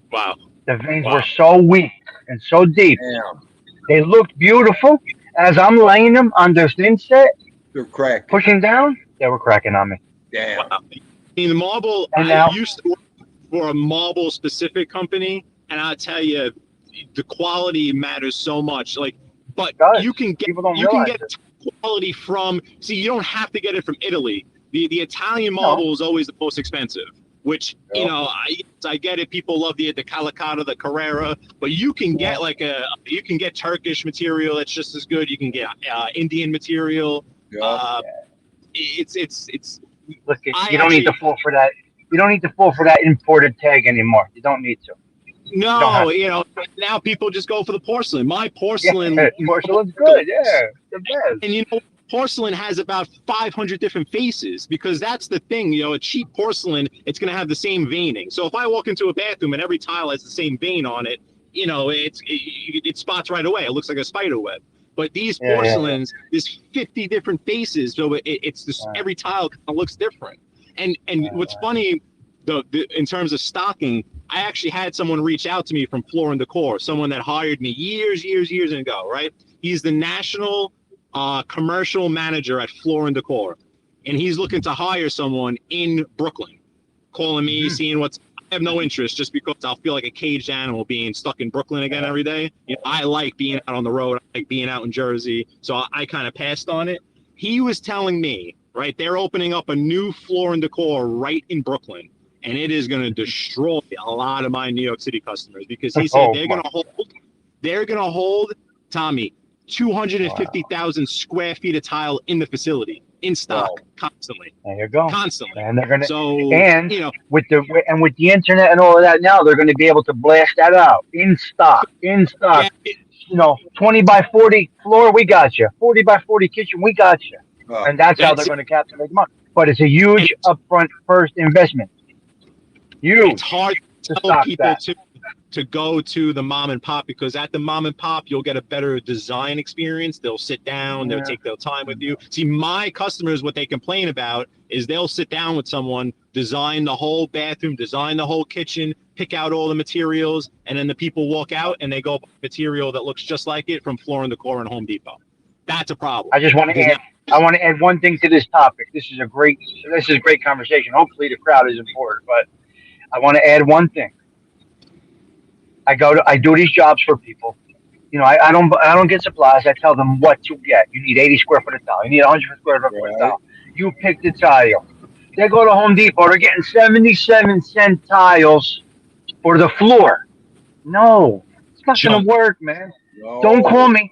Wow. The veins were so weak and so deep. Damn. They looked beautiful. As I'm laying them on the thin set, They're cracking. pushing down, they were cracking on me. Damn. Wow. The marble, And I now- used to work for a marble specific company, and I'll tell you, the quality matters so much. But does. you can get People don't you can realize get quality from. See, you don't have to get it from Italy. The Italian marble is always the most expensive. Which I get it. People love the Calicotta, the Carrera, but you can get you can get Turkish material that's just as good. You can get Indian material. It's. Look, you don't need to fall for that. You don't need to fall for that imported tag anymore. You don't need to. No, now people just go for the porcelain. My porcelain, porcelain's good. Yeah, the best. And porcelain has about 500 different faces, because that's the thing. A cheap porcelain, it's going to have the same veining. So if I walk into a bathroom and every tile has the same vein on it, it spots right away. It looks like a spider web. But these porcelains, there's 50 different faces, so it's just every tile kind of looks different. And what's funny, in terms of stocking, I actually had someone reach out to me from Floor and Decor, someone that hired me years ago, right? He's the national commercial manager at Floor and Decor, and he's looking to hire someone in Brooklyn. Calling me, seeing I have no interest, just because I'll feel like a caged animal being stuck in Brooklyn again every day. I like being out on the road. I like being out in Jersey, so I kind of passed on it. He was telling me, right, they're opening up a new Floor and Decor right in Brooklyn. And it is going to destroy a lot of my New York City customers, because he said they're going to hold, Tommy, 250,000 square feet of tile in the facility, in stock, constantly. There you go. Constantly. And they're gonna and with the internet and all of that now, they're going to be able to blast that out in stock. Yeah, 20 by 40 floor, we got you. 40 by 40 kitchen, we got you. And that's how they're going to capture money. But it's a huge upfront first investment. It's hard to tell people to go to the mom and pop, because at the mom and pop, you'll get a better design experience. They'll sit down, they'll take their time with you. See, my customers, what they complain about is they'll sit down with someone, design the whole bathroom, design the whole kitchen, pick out all the materials, and then the people walk out and they go buy material that looks just like it from Floor and Decor and Home Depot. That's a problem. I want to add one thing to this topic. This is a great conversation. Hopefully the crowd is important, but I want to add one thing. I do these jobs for people. I don't get supplies. I tell them what to get. You need 80 square foot of tile. You need 100 square foot of tile. You pick the tile. They go to Home Depot. They're getting 77-cent tiles for the floor. No, it's not going to work, man. No. Don't call me.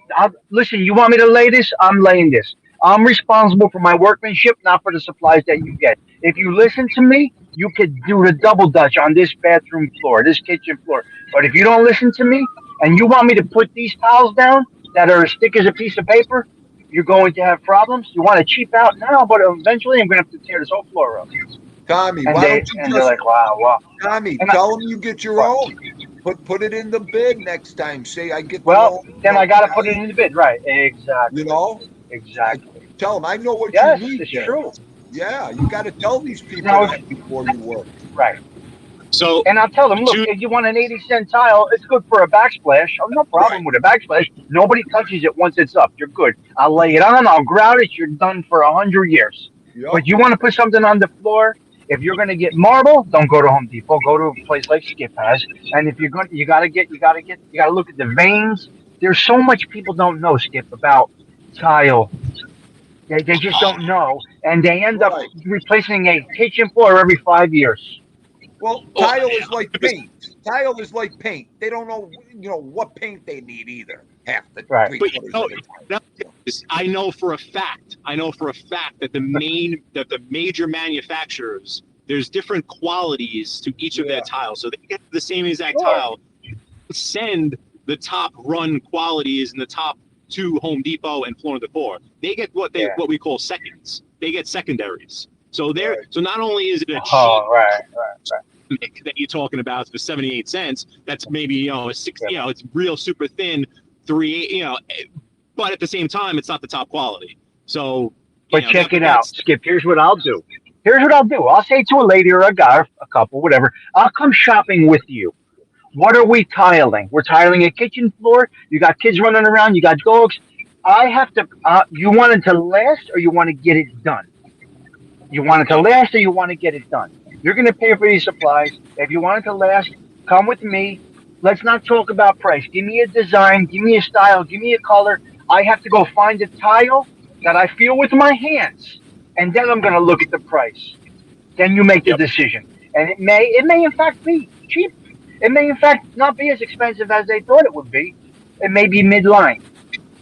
Listen, you want me to lay this? I'm laying this. I'm responsible for my workmanship, not for the supplies that you get. If you listen to me, You could do the double dutch on this bathroom floor, this kitchen floor. But if you don't listen to me and you want me to put these tiles down that are as thick as a piece of paper, you're going to have problems. You want to cheap out now, but eventually I'm going to have to tear this whole floor up. Tommy, And why don't you they're just like, wow, wow. Tommy, And I, tell them you get your what? own. Put it in the bid next time. Say I get the Well, own, then I got to put it in the bid, right? you Exactly, know, exactly. tell them I know what you Yes, need it's there. true. Yeah, you got to tell these people Now, that before you work. right. So And I'll tell them, look, two, if you want an 80-cent tile, it's good for a backsplash. Oh, no Right. problem with a backsplash. Nobody touches it once it's up. You're good. I'll lay it on. I'll grout it. You're done for 100 years. Yep. But you want to put something on the floor? If you're going to get marble, don't go to Home Depot. Go to a place like Skip has. And if you're going, you got to look at the veins. There's so much people don't know, Skip, about tile. They just don't know, and they end up Right. replacing a kitchen floor every 5 years. Well, oh, tile is like paint. Tile is like paint. They don't know, what paint they need either. Half the Right. three but quarters you know, of the time. now, I know for a fact that the major manufacturers, there's different qualities to each of their Yeah. tiles. So they get the same exact Sure. tile, send the top run qualities in the top two Home Depot and Floor & Decor. They get what we call seconds. They get secondaries. So Right. so not only is it a cheap Oh, right. mic that you're talking about for 78 cents, that's maybe a 60, it's real super thin, but at the same time it's not the top quality. So But check it out, Skip. Here's what I'll do. I'll say to a lady or a guy, or a couple, whatever. I'll come shopping with you. What are we tiling? We're tiling a kitchen floor. You got kids running around. You got dogs. I have to. You want it to last, or you want to get it done? You want it to last, or you want to get it done? You're going to pay for these supplies. If you want it to last, come with me. Let's not talk about price. Give me a design. Give me a style. Give me a color. I have to go find a tile that I feel with my hands, and then I'm going to look at the price. Then you make the Yep. decision, and it may in fact be cheap. It may in fact not be as expensive as they thought it would be. It may be midline,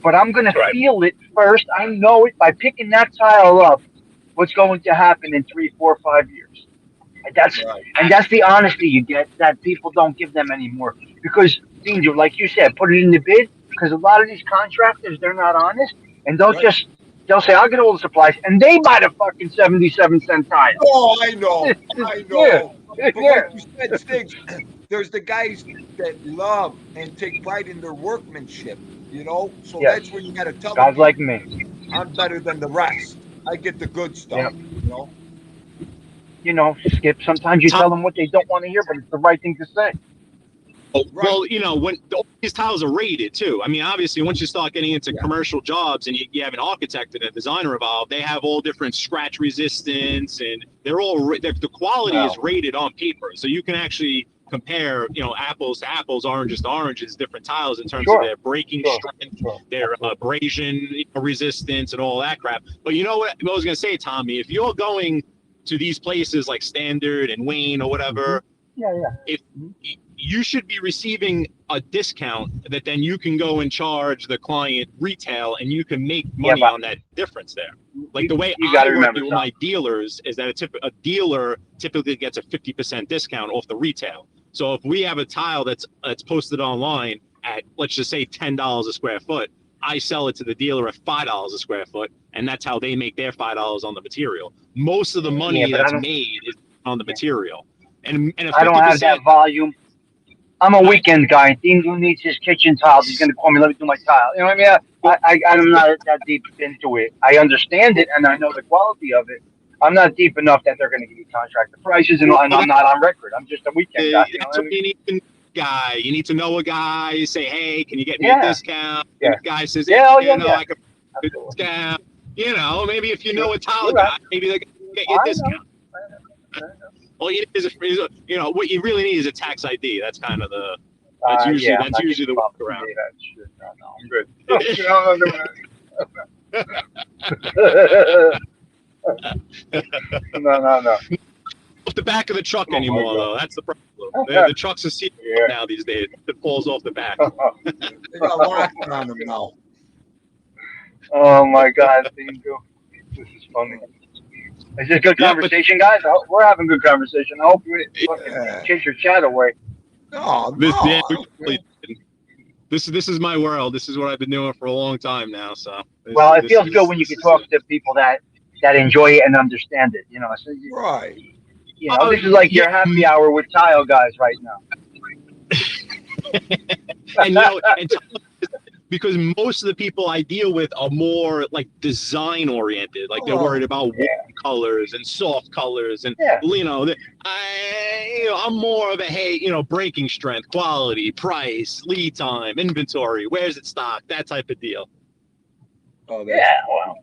but I'm going to Right. feel it first. I know it by picking that tile up. What's going to happen in 3, 4, 5 years? Right. And that's the honesty you get that people don't give them anymore. Because THEENDU, like you said, put it in the bid. Because a lot of these contractors, they're not honest, and Right. they'll say, "I'll get all the supplies," and they buy the fucking 77-cent tile. Oh, I know. I Yeah, know. But yeah, like you said, Stiggs, there's the guys that love and take pride in their workmanship, So yes. that's when you got to tell Guys them, like me. I'm better than the rest. I get the good stuff, Yep. Skip. Sometimes you tell them what they don't want to hear, but it's the right thing to say. Well, when all these tiles are rated too. I mean, obviously, once you start getting into commercial jobs and you have an architect and a designer involved, they have all different scratch resistance, and the quality is rated on paper, so you can actually compare, apples to apples, oranges to oranges, different tiles in terms of their breaking strength, their abrasion resistance, and all that crap. But you know what I was going to say, Tommy? If you're going to these places like Standard and Wayne or whatever, if you should be receiving a discount that then you can go and charge the client retail, and you can make money on that difference there. Like the way I work with my dealers is that a dealer typically gets a 50% discount off the retail. So if we have a tile that's posted online at, let's just say, $10 a square foot, I sell it to the dealer at $5 a square foot, and that's how they make their $5 on the material. Most of the money that's made is on the material. And if I don't have that volume. I'm a weekend guy. THEENDU needs his kitchen tiles. He's going to call me, let me do my tile. You know what I mean? I'm not that deep into it. I understand it, and I know the quality of it. I'm not deep enough that they're going to give me contractor prices, and I'm not on record. I'm just a weekend guy. That's what you need to guy. You need to know a guy. You say, hey, can you get me a discount? Yeah. The guy says, I can get a Absolutely. discount. Maybe if you know a tile guy, maybe they can get you a discount. All you need is what you really need is a tax ID. That's kind of the usually the workaround. No, I'm good. No. Off the back of the truck anymore, though. That's the problem. The trucks are sealed now these days. It falls off the back. They got locked on them now. Oh my God, THEENDU, this is funny. Is this good Yeah, but conversation, guys? We're having good conversation. I hope you fucking Yeah. chase your chat away. No, this, yeah, no. we really did. This is my world. This is what I've been doing for a long time now. So Well, it feels good when you this can is talk it. to people that enjoy it and understand it. So Right. Oh this is like yeah, your happy hour with tile guys right and now. because most of the people I deal with are more like design oriented. Like they're worried Oh, about warm colors and soft colors, and Yeah, I'm more of a hey, breaking strength, quality, price, lead time, inventory, where's it stocked, that type of deal. oh, that's. yeah. Well,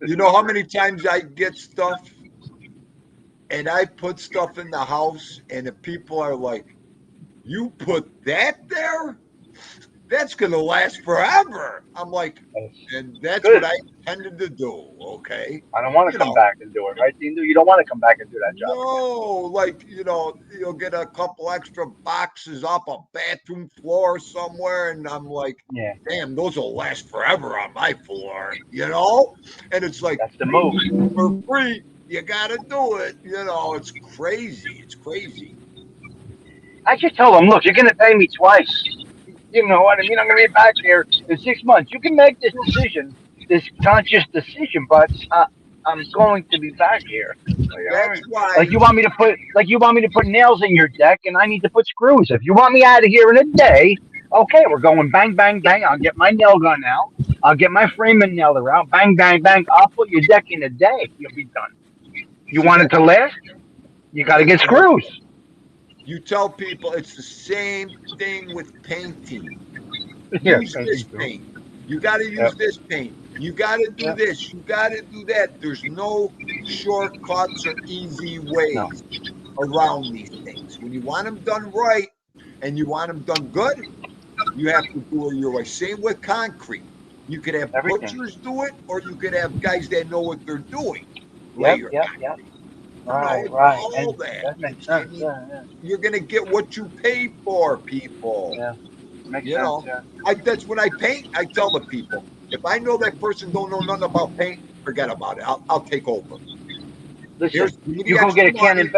You know how many times I get stuff and I put stuff in the house and the people are like, "You put that there? That's gonna last forever." I'm like, and it's that's what good. I intended to do. Okay, I don't want to you come know, back and do it, right, THEENDU? You don't want to come back and do that job again. no, like you'll get a couple extra boxes off a bathroom floor somewhere, and I'm like, Yeah, damn, those will last forever on my floor, you know? And it's like, that's the move. for free, you gotta do it. It's crazy. It's crazy. I just tell them, look, you're going to pay me twice. You know what I mean? I'm going to be back here in 6 months. You can make this decision, this conscious decision, but I'm going to be back here. That's Like why. you want me to put nails in your deck, and I need to put screws. If you want me out of here in a day, okay, we're going bang, bang, bang. I'll get my nail gun out. I'll get my framing nailer out. Bang, bang, bang. I'll put your deck in a day. You'll be done. You See, want it to last? You got to that's get another screws. thing. You tell people it's the same thing with painting. Yeah, Use painting this too. paint. You got to use Yep. this paint. You got to do Yep. this. You got to do that. There's no shortcuts or easy No. ways around these things. When you want them done right and you want them done good, you have to do it your way. Same with concrete. You could have Everything. butchers do it, or you could have guys that know what they're doing lay Yep. your Yep. Yep. concrete. Right. It's Right. all And that. that makes sense. Yeah. Yeah. You're gonna get what you pay for, people. Yeah. Makes You sense. know, Yeah. that's when I paint. I tell the people, if I know that person don't know nothing about paint, forget about it. I'll take over. Listen, Here's give me the you go get extra a can money. of.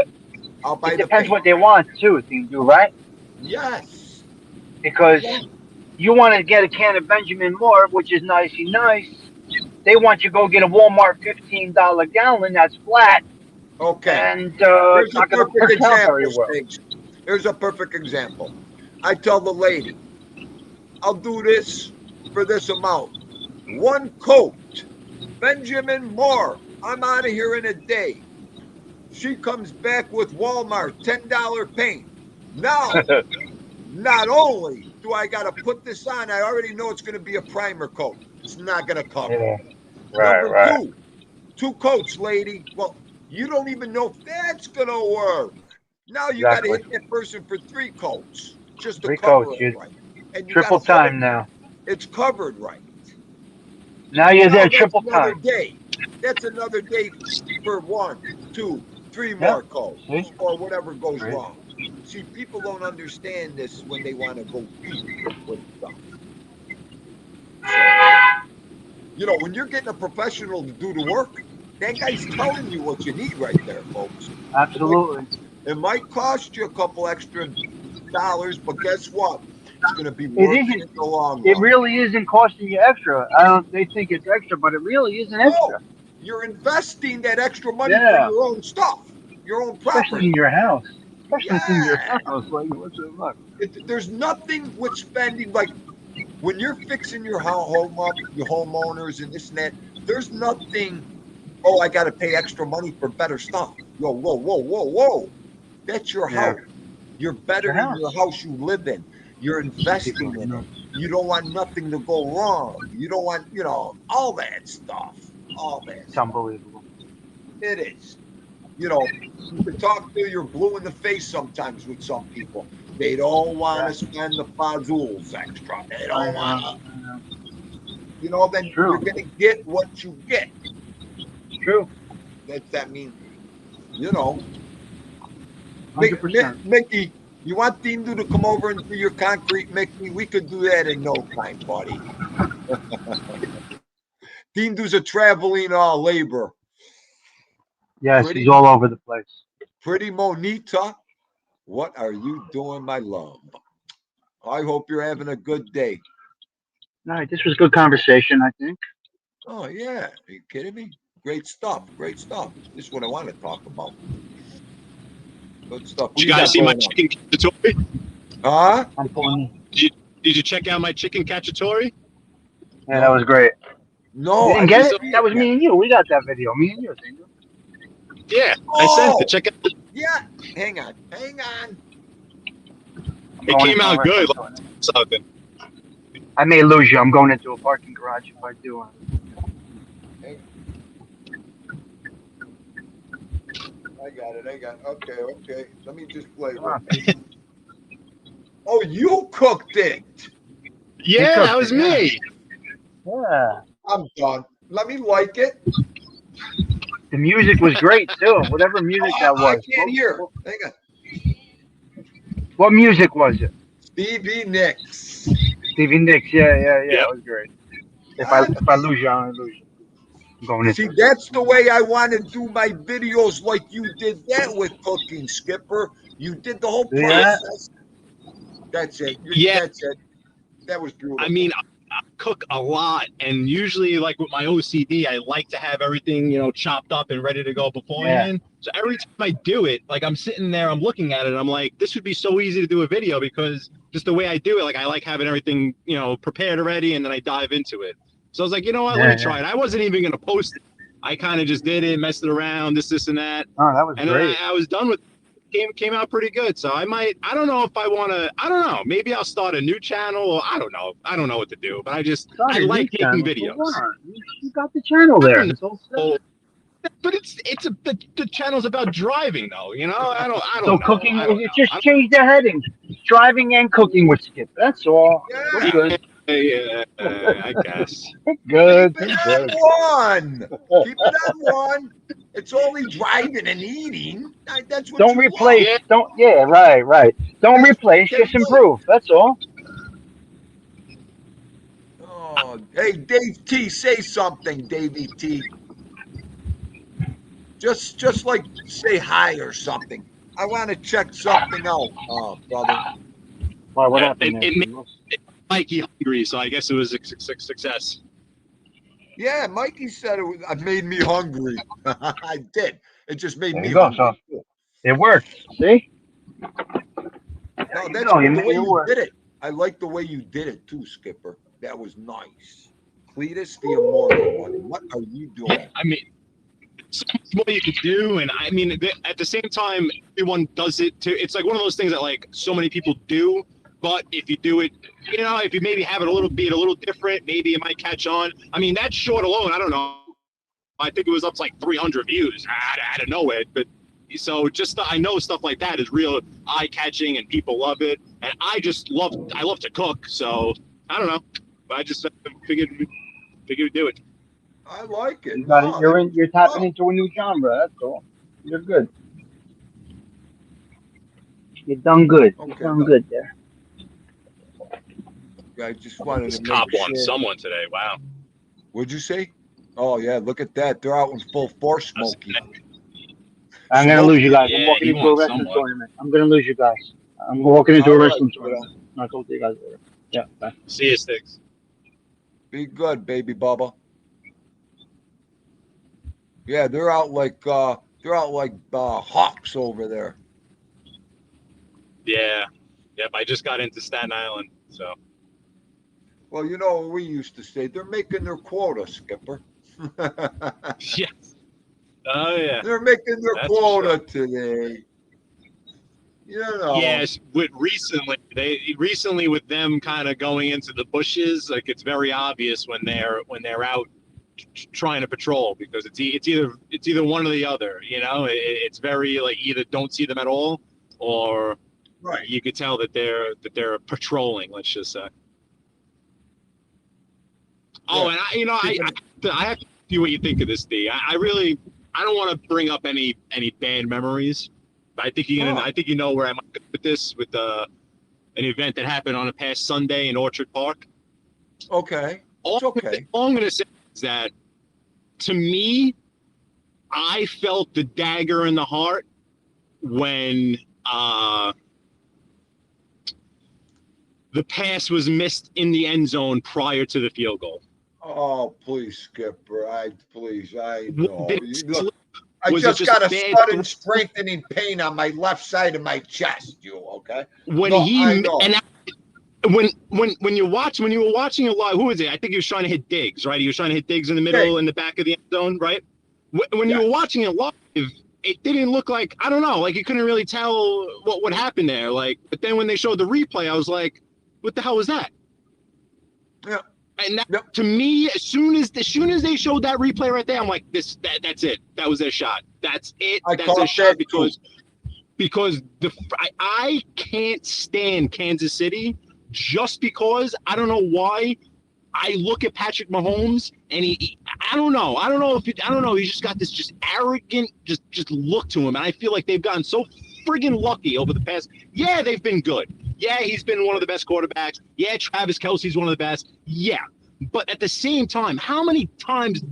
I'll buy It the depends paint. what they want too. You do right Yes. because Yeah. you want to get a can of Benjamin Moore, which is nicey nice. They want you to go get a Walmart $15 gallon that's flat, Okay. and Here's it's a not going to perfect work out very example, well. Stinks. Here's a perfect example. I tell the lady, I'll do this for this amount. One coat, Benjamin Moore. I'm out of here in a day. She comes back with Walmart $10 paint. Now, not only do I got to put this on, I already know it's going to be a primer coat. It's not going to cover. Yeah. Right. Number Right. two coats, lady. Well, you don't even know if that's going to work. Now you got to Exactly. hit that person for 3 coats just to 3 coats. cover it You right. And you got triple to hope time now. it's covered right. Now you're Now there that's triple another time. day. That's another day for 1, 2, 3 Yeah. more coats See? or whatever goes Right. wrong. See, people don't understand this when they want to go deep with stuff. So, when you're getting a professional to do the work, that guy's telling you what you need right there, folks. Absolutely. It might cost you a couple extra dollars, but guess what? It's going to be It worth it isn't. in the long It run. really isn't costing you extra. I don't. They think it's extra, but it really isn't No, extra. you're investing that extra money for Yeah. your own stuff, your own Especially property. in your house. Especially in your Yeah. house. Like, what's it like? There's nothing with spending, like when you're fixing your home up, your homeowners and this and that, there's nothing, oh, I got to pay extra money for better stuff. Whoa, whoa, whoa, whoa, whoa. That's your Yeah. house. You're Your bettering house. your house you live in. You're investing in it. You don't want nothing to go wrong. You don't want, all that stuff. All that It's stuff. unbelievable. It is. You can talk to you're blue in the face sometimes with some people. They don't want to spend the fazools extra. They don't want to. Then True. you're going to get what you get. True. That means, 100%. Mickey, you want THEENDU to come over and do your concrete, Mickey? We could do that in no time, buddy. THEENDU's a traveling labor Yes, Pretty, he's all over the place. pretty Monita. What are you doing, my love? I hope you're having a good day. All right, this was good conversation, I think. Oh yeah, are you kidding me? Great stuff. Great stuff. This is what I want to talk about. Good stuff. What Did do you you guys got see my going on? chicken cacciatore? Huh? I'm pulling. Did you check out my chicken cacciatore? Yeah, that was No. great. You No, I didn't get didn't it? So, see That it was yet. me and you. We got that video. Me and you, Tindu. yeah, I sent it. Oh, Check it. yeah. Hang on. Hang on. I'm It going came into a out good. wrestling Like tournament. something. I may lose you. I'm going into a parking garage if I do. Hang I got it. I got it. Okay, okay. Let me just play Come real on, quick. Tindu. Oh, you cooked it. We Yeah, that cooked it. was Yeah. me. Yeah. I'm done. Let me like it. The music was great too. Whatever music Oh, that I was. can't hear. Hang on. What music was it? Stevie Nicks. Stevie Nicks. Yeah, yeah, yeah. Yeah. It was great. I, If I lose you, I'm gonna lose you. I'm going see, into it. that's the way I want to do my videos like you did that with cooking, Skipper. You did the whole Yeah. process. That's it. Yeah, That's it. That was I beautiful. mean, I cook a lot, and usually, like with my OCD, I like to have everything, chopped up and ready to go Yeah. beforehand. So every time I do it, like I'm sitting there, I'm looking at it, I'm like, this would be so easy to do a video because just the way I do it, like I like having everything, prepared already, and then I dive into it. So I was like, you know what, let Yeah, me yeah. try it. I wasn't even gonna post it. I kind of just did it, messed it around, this and that, Oh, that was and then great. I was done with it. Came out pretty good. So I don't know if I want to, I don't know, maybe I'll start a new channel, or I don't know what to do, but Start I a new like making channel for videos. what? You got the channel I there. don't It's all set. know, but the channel's about driving though, I So don't know. cooking, I don't it know. just changed the heading. Driving and cooking with Skip. That's all. We're Yeah. good. Yeah, I guess. We're Keep good. it We're on good. one. Keep it on one. It's only driving and eating. That's what Don't you love. replace. Yeah, Don't. Yeah. Right. Right. Don't That's what replace. they Just like. improve. That's all. Oh, hey, Dave T, say something, Davey T. Just like say hi or something. I want to check something out, brother. Why? What it, happened there? it made Mikey hungry, so I guess it was a success. Yeah, Mikey said it made me hungry. I did. It just made There me you go. So hungry too. it worked. See? There No, you that's go. You good the made way it you work. did it. I like the way you did it too, Skipper. That was nice. Cletus the Immortal, buddy. What are you Yeah, doing? I mean, so much more you can do, and I mean, at the same time, everyone does it too. It's like one of those things that like so many people do, but if you do it, if you maybe have it a little different, maybe it might catch on. I mean, that short alone, I don't know. I think it was up to like 300 views out of nowhere, but so just I know stuff like that is real eye catching and people love it, and I love to cook, so I don't know, but I just figured we'd do it. I like it. You got it. No, that was You're tapping tough. into a new genre. That's all. You're good. You done good. You Okay, done good there. I just wanted This to make cop on sure. someone today. Wow. What'd you say? Oh yeah, look at that. They're out in full force, Smokey. I'm gonna lose you Smokey. guys. I'm Yeah, walking he into a wants wrestling someone. tournament. I'm gonna lose you guys. I'm walking into All a right, wrestling kiddo. tournament. I'll talk to you guys later. Yeah, bye. See you, Sticks. Be good, baby Bubba. Yeah, they're out like hawks over there. Yeah. Yep. I just got into Staten Island, so Well, you know what we used to say. They're making their quota, Skipper. yeah. Oh yeah, They're making their that's for quota sure. today. You know. Yes, with recently with them kind of going into the bushes, like it's very obvious when they're out trying to patrol because it's either one or the other. It's very like either don't see them at all, or Right. you could tell that they're patrolling. Let's just say. Oh, Yeah. and I have to see what you think of this, D. I don't want to bring up any bad memories. But I think you know where I might go with this with an event that happened on a past Sunday in Orchard Park. Okay. It's okay. All I'm going to say is that to me, I felt the dagger in the heart when the pass was missed in the end zone prior to the field goal. Oh, please, Skipper. I know. Did it Look, slip? I Was it just just got a bad sudden strengthening pain on my left side of my chest. You okay? when No, I he know. and when you were watching a lot, who was it? I think he was trying to hit Diggs, right? He was trying to hit Diggs in the middle, in the back of the end zone, right? When you Yes. were watching it live, it didn't look like, I don't know, like you couldn't really tell what happened there. Like, but then when they showed the replay, I was like, what the hell was that? Yeah. And that, Yep. to me, as soon as they showed that replay right there, I'm like, that's it. That was their shot. That's it. I That's caught their shot that because I can't stand Kansas City just because I don't know why. I look at Patrick Mahomes and I don't know he's just got this just arrogant just look to him, and I feel like they've gotten so friggin' lucky over the past. Yeah, they've been good. Yeah, he's been one of the best quarterbacks. Yeah, Travis Kelce's one of the best. Yeah, but at the same time, how many times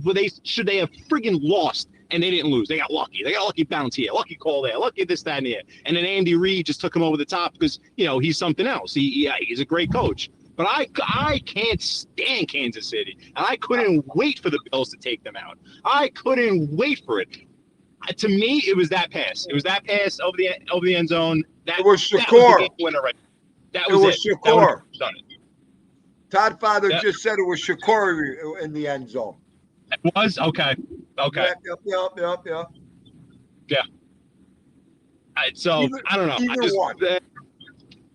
should they have friggin' lost and they didn't lose? They got lucky. They got a lucky bounce here, lucky call there, lucky this, that, and here. And then Andy Reid just took him over the top because he's something else. He's a great coach. But I can't stand Kansas City, and I couldn't wait for the Bills to take them out. I couldn't wait for it. To me, it was that pass. It was that pass over the end zone. It was That was Shakur. the game winner, right? That It was was it. Shakur. Done it. Todd Father Yep. just said it was Shakur in the end zone. It was okay. Okay. Yep. Yeah. So Either- I don't know. either one.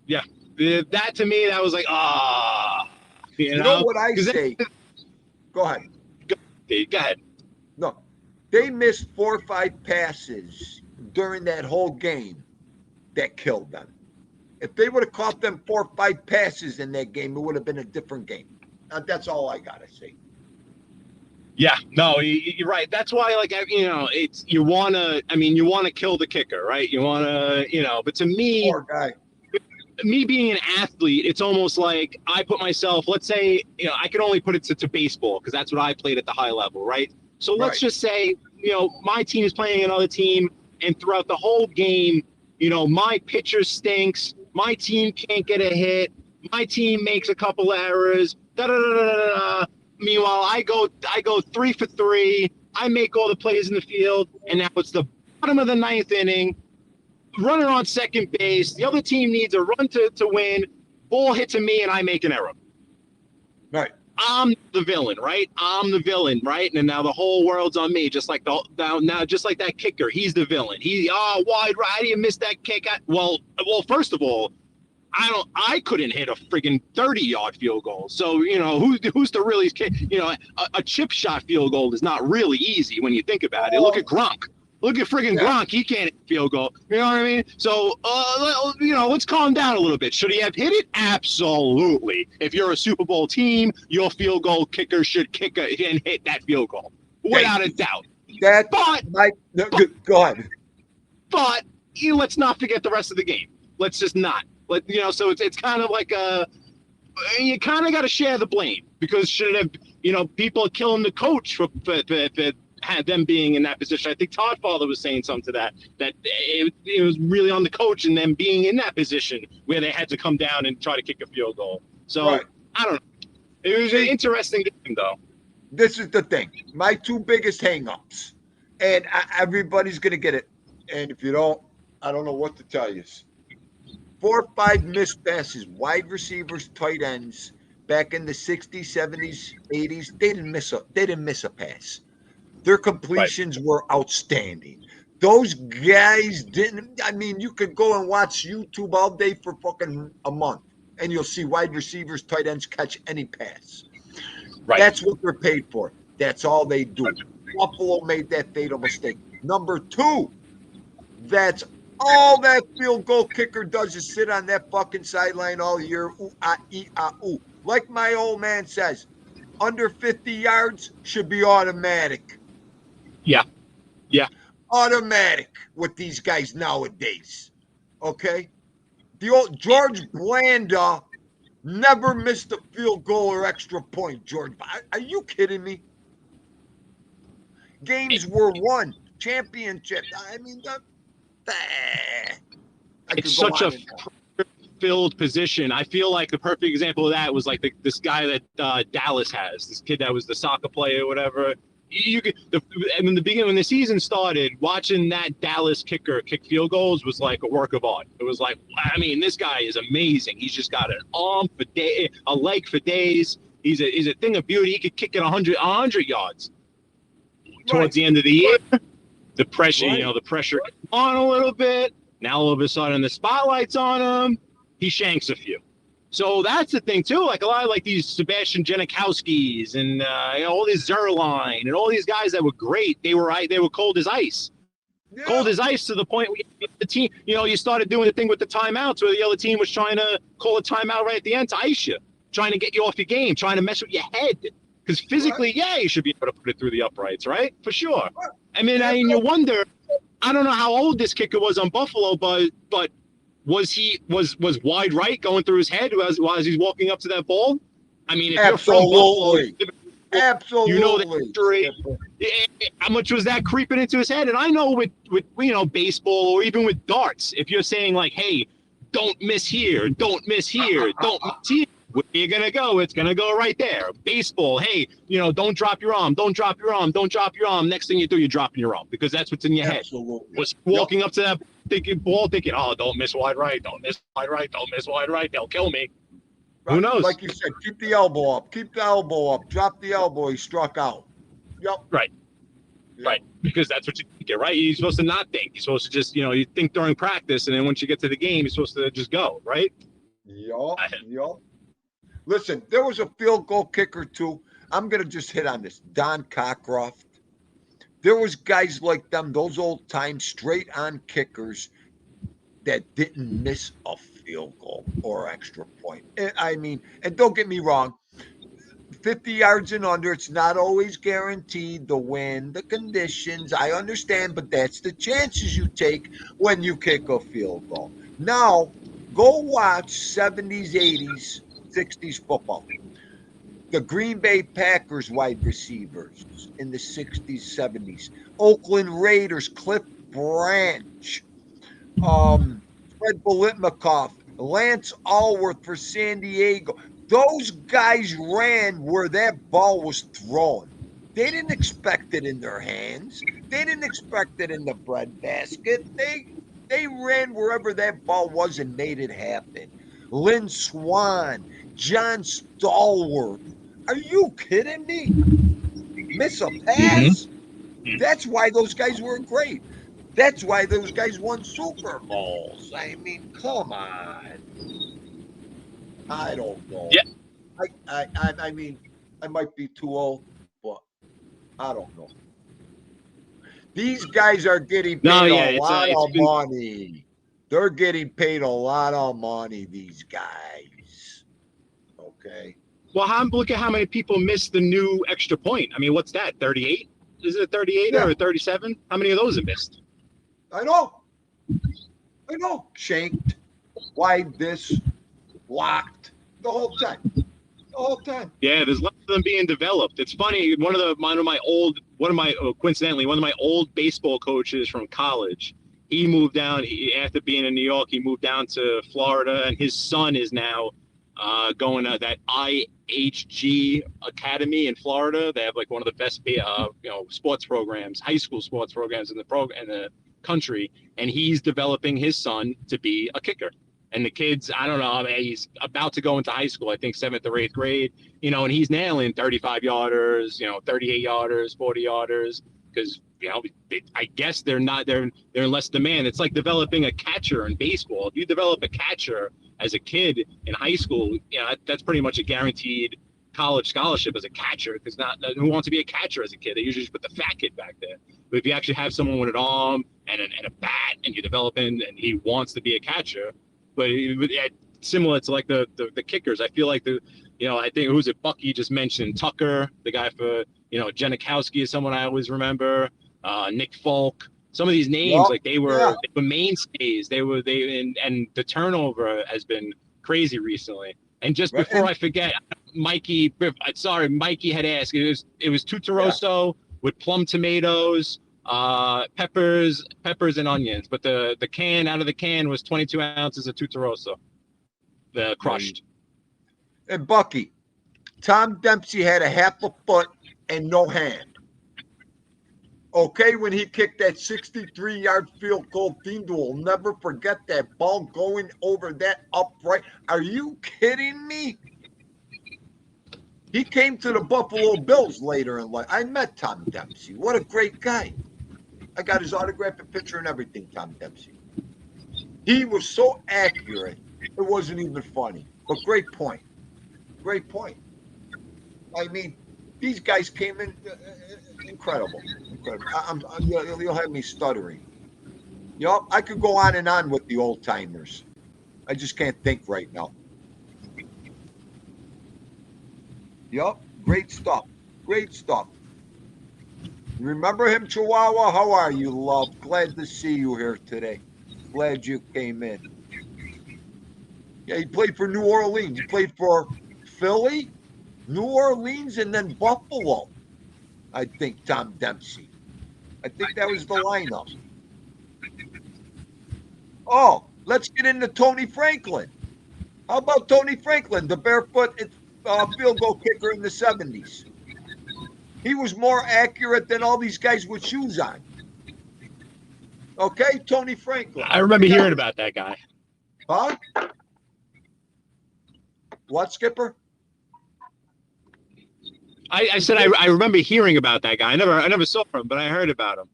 Yeah. That to me, that was like, You know what I say? Go ahead. Go ahead. No, they missed 4 or 5 passes during that whole game that killed them. If they would have caught them 4 or 5 passes in that game, it would have been a different game. That's all I gotta say. Yeah, no, you're right. That's why, like, it's you want to kill the kicker, right? You want to, but to me, Poor guy. me being an athlete, it's almost like I put myself, let's say, I can only put it to baseball because that's what I played at the high level, right? So let's just say, my team is playing another team, and throughout the whole game, my pitcher stinks, my team can't get a hit, my team makes a couple errors, da da da da da. Meanwhile, I go 3 for 3, I make all the plays in the field, and now it's the bottom of the 9th inning. Runner on second base. The other team needs a run to win. Ball hit to me, and I make an error. Right. I'm the villain, right? I'm the villain, right? And now the whole world's on me, just like just like that kicker. He's the villain. Wide right. How do you miss that kick? Well, first of all, I couldn't hit a friggin' 30-yard field goal. So, who's to really kick? A chip shot field goal is not really easy when you think about it. Look at Gronk. Look at friggin' Gronk. He can't hit a field goal. You know what I mean? So, let's calm down a little bit. Should he have hit it? Absolutely. If you're a Super Bowl team, your field goal kicker should kick and hit that field goal. Without a doubt. Go ahead. But let's not forget the rest of the game. Let's just not. So it's kind of like you kind of got to share the blame because should it have, people are killing the coach for had them being in that position. I think Todd Father was saying something to that it was really on the coach and them being in that position where they had to come down and try to kick a field goal. So I don't know. It was an interesting game though. This is the thing. My 2 biggest hangups, and everybody's gonna get it. And if you don't, I don't know what to tell you. 4 or 5 missed passes, wide receivers, tight ends, back in the 60s, 70s, 80s. They didn't miss a pass. Their completions were outstanding. Those guys didn't. I mean, you could go and watch YouTube all day for fucking a month, and you'll see wide receivers, tight ends catch any pass. Right. That's what they're paid for. That's all they do. Buffalo made that fatal mistake. Number 2, that's all that field goal kicker does is sit on that fucking sideline all year. Ooh, ah, ee, ah, ooh. Like my old man says, under 50 yards should be automatic. Yeah. Automatic with these guys nowadays. Okay? The old George Blanda never missed a field goal or extra point, George. Are you kidding me? Games were won. championship. I mean, I could It's go such on a and on. filled position. I feel like the perfect example of that was like this guy that Dallas has, this kid that was the soccer player or whatever. You could, and in the beginning, when the season started, watching that Dallas kicker kick field goals was like a work of art. It was like, I mean, this guy is amazing. He's just got an arm for day, a leg for days. He's a thing of beauty. He could kick it 100 yards. Towards the end of the year, the pressure, the pressure on a little bit. Now all of a sudden the spotlight's on him. He shanks a few. So that's the thing too. Like a lot of like these Sebastian Janikowskis and all these Zerline and all these guys that were great. They were cold as ice. Yeah. Cold as ice to the point where the team, you started doing the thing with the timeouts where the other team was trying to call a timeout right at the end to ice you, trying to get you off your game, trying to mess with your head. Because physically, you should be able to put it through the uprights, right? For sure. I mean, you wonder. I don't know how old this kicker was on Buffalo, but was wide right going through his head as he's walking up to that ball? I mean, if you're from Buffalo, absolutely, you know the history. How much was that creeping into his head? And I know with baseball or even with darts, if you're saying like, hey, don't miss here, don't miss here, don't miss here. Where you're gonna go? It's gonna go right there. Baseball, hey, don't drop your arm, don't drop your arm, don't drop your arm. Next thing you do, you're dropping your arm because that's what's in your head. Was walking up to that thinking, oh, don't miss wide right, don't miss wide right, don't miss wide right. They'll kill me. Right. Who knows? Like you said, keep the elbow up, drop the elbow. He struck out. Yep. Right. Yep. Right. Because that's what you think, right? You're supposed to not think. You're supposed to just, you think during practice, and then once you get to the game, you're supposed to just go, right? Yup. Listen, there was a field goal kicker too. I'm gonna just hit on this. Don Cockcroft. There was guys like them, those old time straight on kickers that didn't miss a field goal or extra point. I mean, and don't get me wrong, 50 yards and under, it's not always guaranteed. The wind, the conditions, I understand, but that's the chances you take when you kick a field goal. Now, go watch 70s, 80s, 60s football. The Green Bay Packers wide receivers in the 60s, 70s. Oakland Raiders, Cliff Branch, Fred Biletnikoff, Lance Allworth for San Diego. Those guys ran where that ball was thrown. They didn't expect it in their hands. They didn't expect it in the breadbasket. They ran wherever that ball was and made it happen. Lynn Swan, John Stallworth. Are you kidding me? Miss a pass? Mm-hmm. That's why those guys were great. That's why those guys won Super Bowls. I mean, come on. I don't know. Yeah. I mean, I might be too old, but I don't know. These guys are getting paid a lot of money. They're getting paid a lot of money, these guys. Okay. Well, look at how many people missed the new extra point. I mean, what's that, 38? Is it 38 or 37? How many of those are missed? I know. Shanked, wide this, blocked, the whole time. Yeah, there's lots of them being developed. It's funny. One of my old baseball coaches from college, he moved down after being in New York. He moved down to Florida, and his son is now going to that IHG Academy in Florida. They have like one of the best, sports programs, high school sports programs in the country, and he's developing his son to be a kicker. And the kids, I don't know, he's about to go into high school, I think 7th or 8th grade, and he's nailing 35-yarders, 38-yarders, 40-yarders, because, I guess they're in less demand. It's like developing a catcher in baseball. If you develop a catcher as a kid in high school, that's pretty much a guaranteed college scholarship as a catcher, because who wants to be a catcher as a kid? They usually just put the fat kid back there. But if you actually have someone with an arm and a bat, and you're developing, and he wants to be a catcher, but similar to like the kickers, I feel like I think who's it? Bucky just mentioned Tucker, the guy for Janikowski is someone I always remember. Nick Folk, some of these names they were mainstays. And the turnover has been crazy recently. And just before I forget, Mikey had asked. It was Tuturoso with plum tomatoes Peppers and onions. But the can out of the can was 22 ounces of Tutarosa, the crushed. And Bucky, Tom Dempsey had a half a foot and no hand. Okay, when he kicked that 63-yard field goal, THEENDU will never forget that ball going over that upright. Are you kidding me? He came to the Buffalo Bills later in life. I met Tom Dempsey. What a great guy. I got his autograph and picture and everything, Tom Dempsey. He was so accurate, it wasn't even funny. But great point. Great point. I mean, these guys came in incredible. You'll have me stuttering. You know, I could go on and on with the old timers. I just can't think right now. Yep, great stuff. Great stuff. You remember him, Chihuahua? How are you, love? Glad to see you here today. Glad you came in. Yeah, he played for New Orleans. He played for Philly, New Orleans, and then Buffalo. I think Tom Dempsey. I think that was the lineup. Oh, let's get into Tony Franklin. How about Tony Franklin, the barefoot field goal kicker in the 70s? He was more accurate than all these guys with shoes on. Okay, Tony Franklin. I remember hearing about that guy. Huh? What, Skipper? I said I remember hearing about that guy. I never saw him, but I heard about him.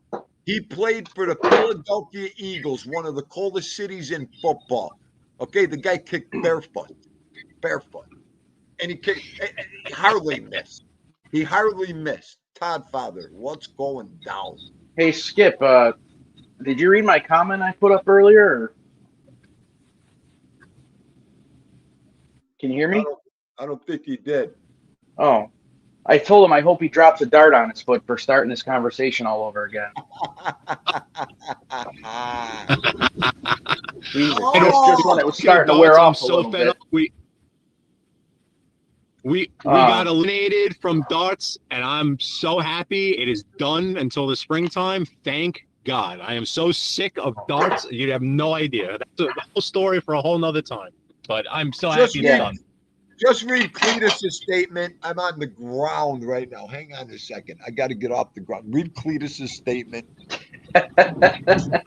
He played for the Philadelphia Eagles, one of the coldest cities in football. Okay, the guy kicked barefoot. And he hardly missed. He hardly missed. Todd Father, what's going down? Hey, Skip, did you read my comment I put up earlier? Or... Can you hear me? I don't think he did. Oh, I told him I hope he drops a dart on his foot for starting this conversation all over again. Jesus, just when it was starting to wear off a little bit. We got eliminated from darts, and I'm so happy it is done until the springtime. Thank God. I am so sick of darts. You have no idea. That's a whole story for a whole nother time. But I'm so happy it's done. Just read Cletus's statement. I'm on the ground right now. Hang on a second. I got to get off the ground. Read Cletus's statement. That's funny.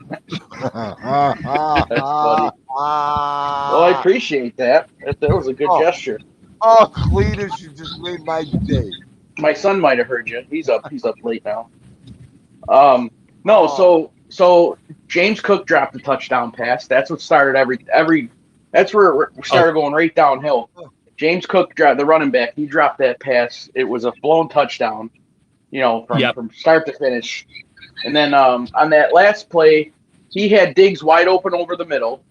Well, I appreciate that. That was a good gesture. Oh, Cletus, you just made my day. My son might have heard you. He's up late now. So James Cook dropped the touchdown pass. That's what started every. That's where we started going right downhill. James Cook dropped the running back. He dropped that pass. It was a blown touchdown. You know, from start to finish. And then on that last play, he had Diggs wide open over the middle,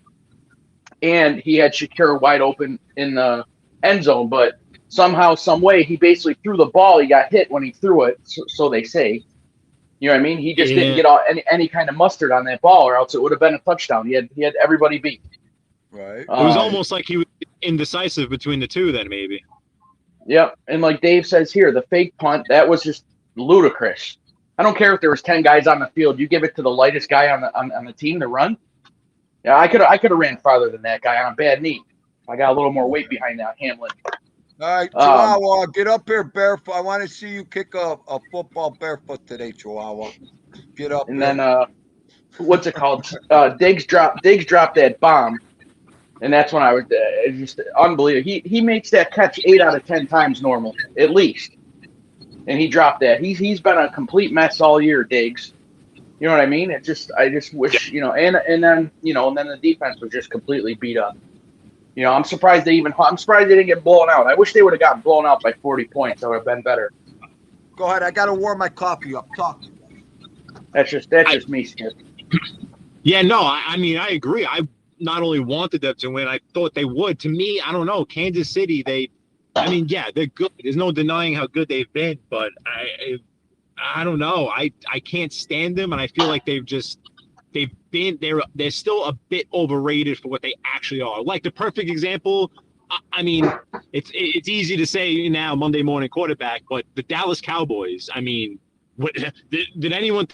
and he had Shakir wide open in the end zone. But somehow, some way, he basically threw the ball. He got hit when he threw it, so they say. You know what I mean? He just didn't get any kind of mustard on that ball, or else it would have been a touchdown. He had everybody beat. Right. It was almost like he was indecisive between the two. Then maybe. Yep. And like Dave says here, the fake punt, that was just ludicrous. I don't care if there was 10 guys on the field. You give it to the lightest guy on the team to run. Yeah, I could have ran farther than that guy on a bad knee. I got a little more weight behind that Hamlin. All right, Chihuahua, get up here barefoot. I want to see you kick a football barefoot today, Chihuahua. Get up. And then what's it called? Diggs dropped that bomb, and that's when I was just unbelievable. He makes that catch 8 out of 10 times normal, at least. And he dropped that. He's been a complete mess all year, Diggs. You know what I mean? I just wish, and then the defense was just completely beat up. You know, I'm surprised they didn't get blown out. I wish they would have gotten blown out by 40 points. That would have been better. Go ahead. I got to warm my coffee up. Talk. That's just me, Skip. Yeah, no, I mean, I agree. I not only wanted them to win, I thought they would. To me, I don't know. Kansas City, they're good. There's no denying how good they've been, but I don't know. I can't stand them, and I feel like they're still a bit overrated for what they actually are. Like the perfect example, I mean, it's easy to say now Monday morning quarterback, but the Dallas Cowboys. I mean, did anyone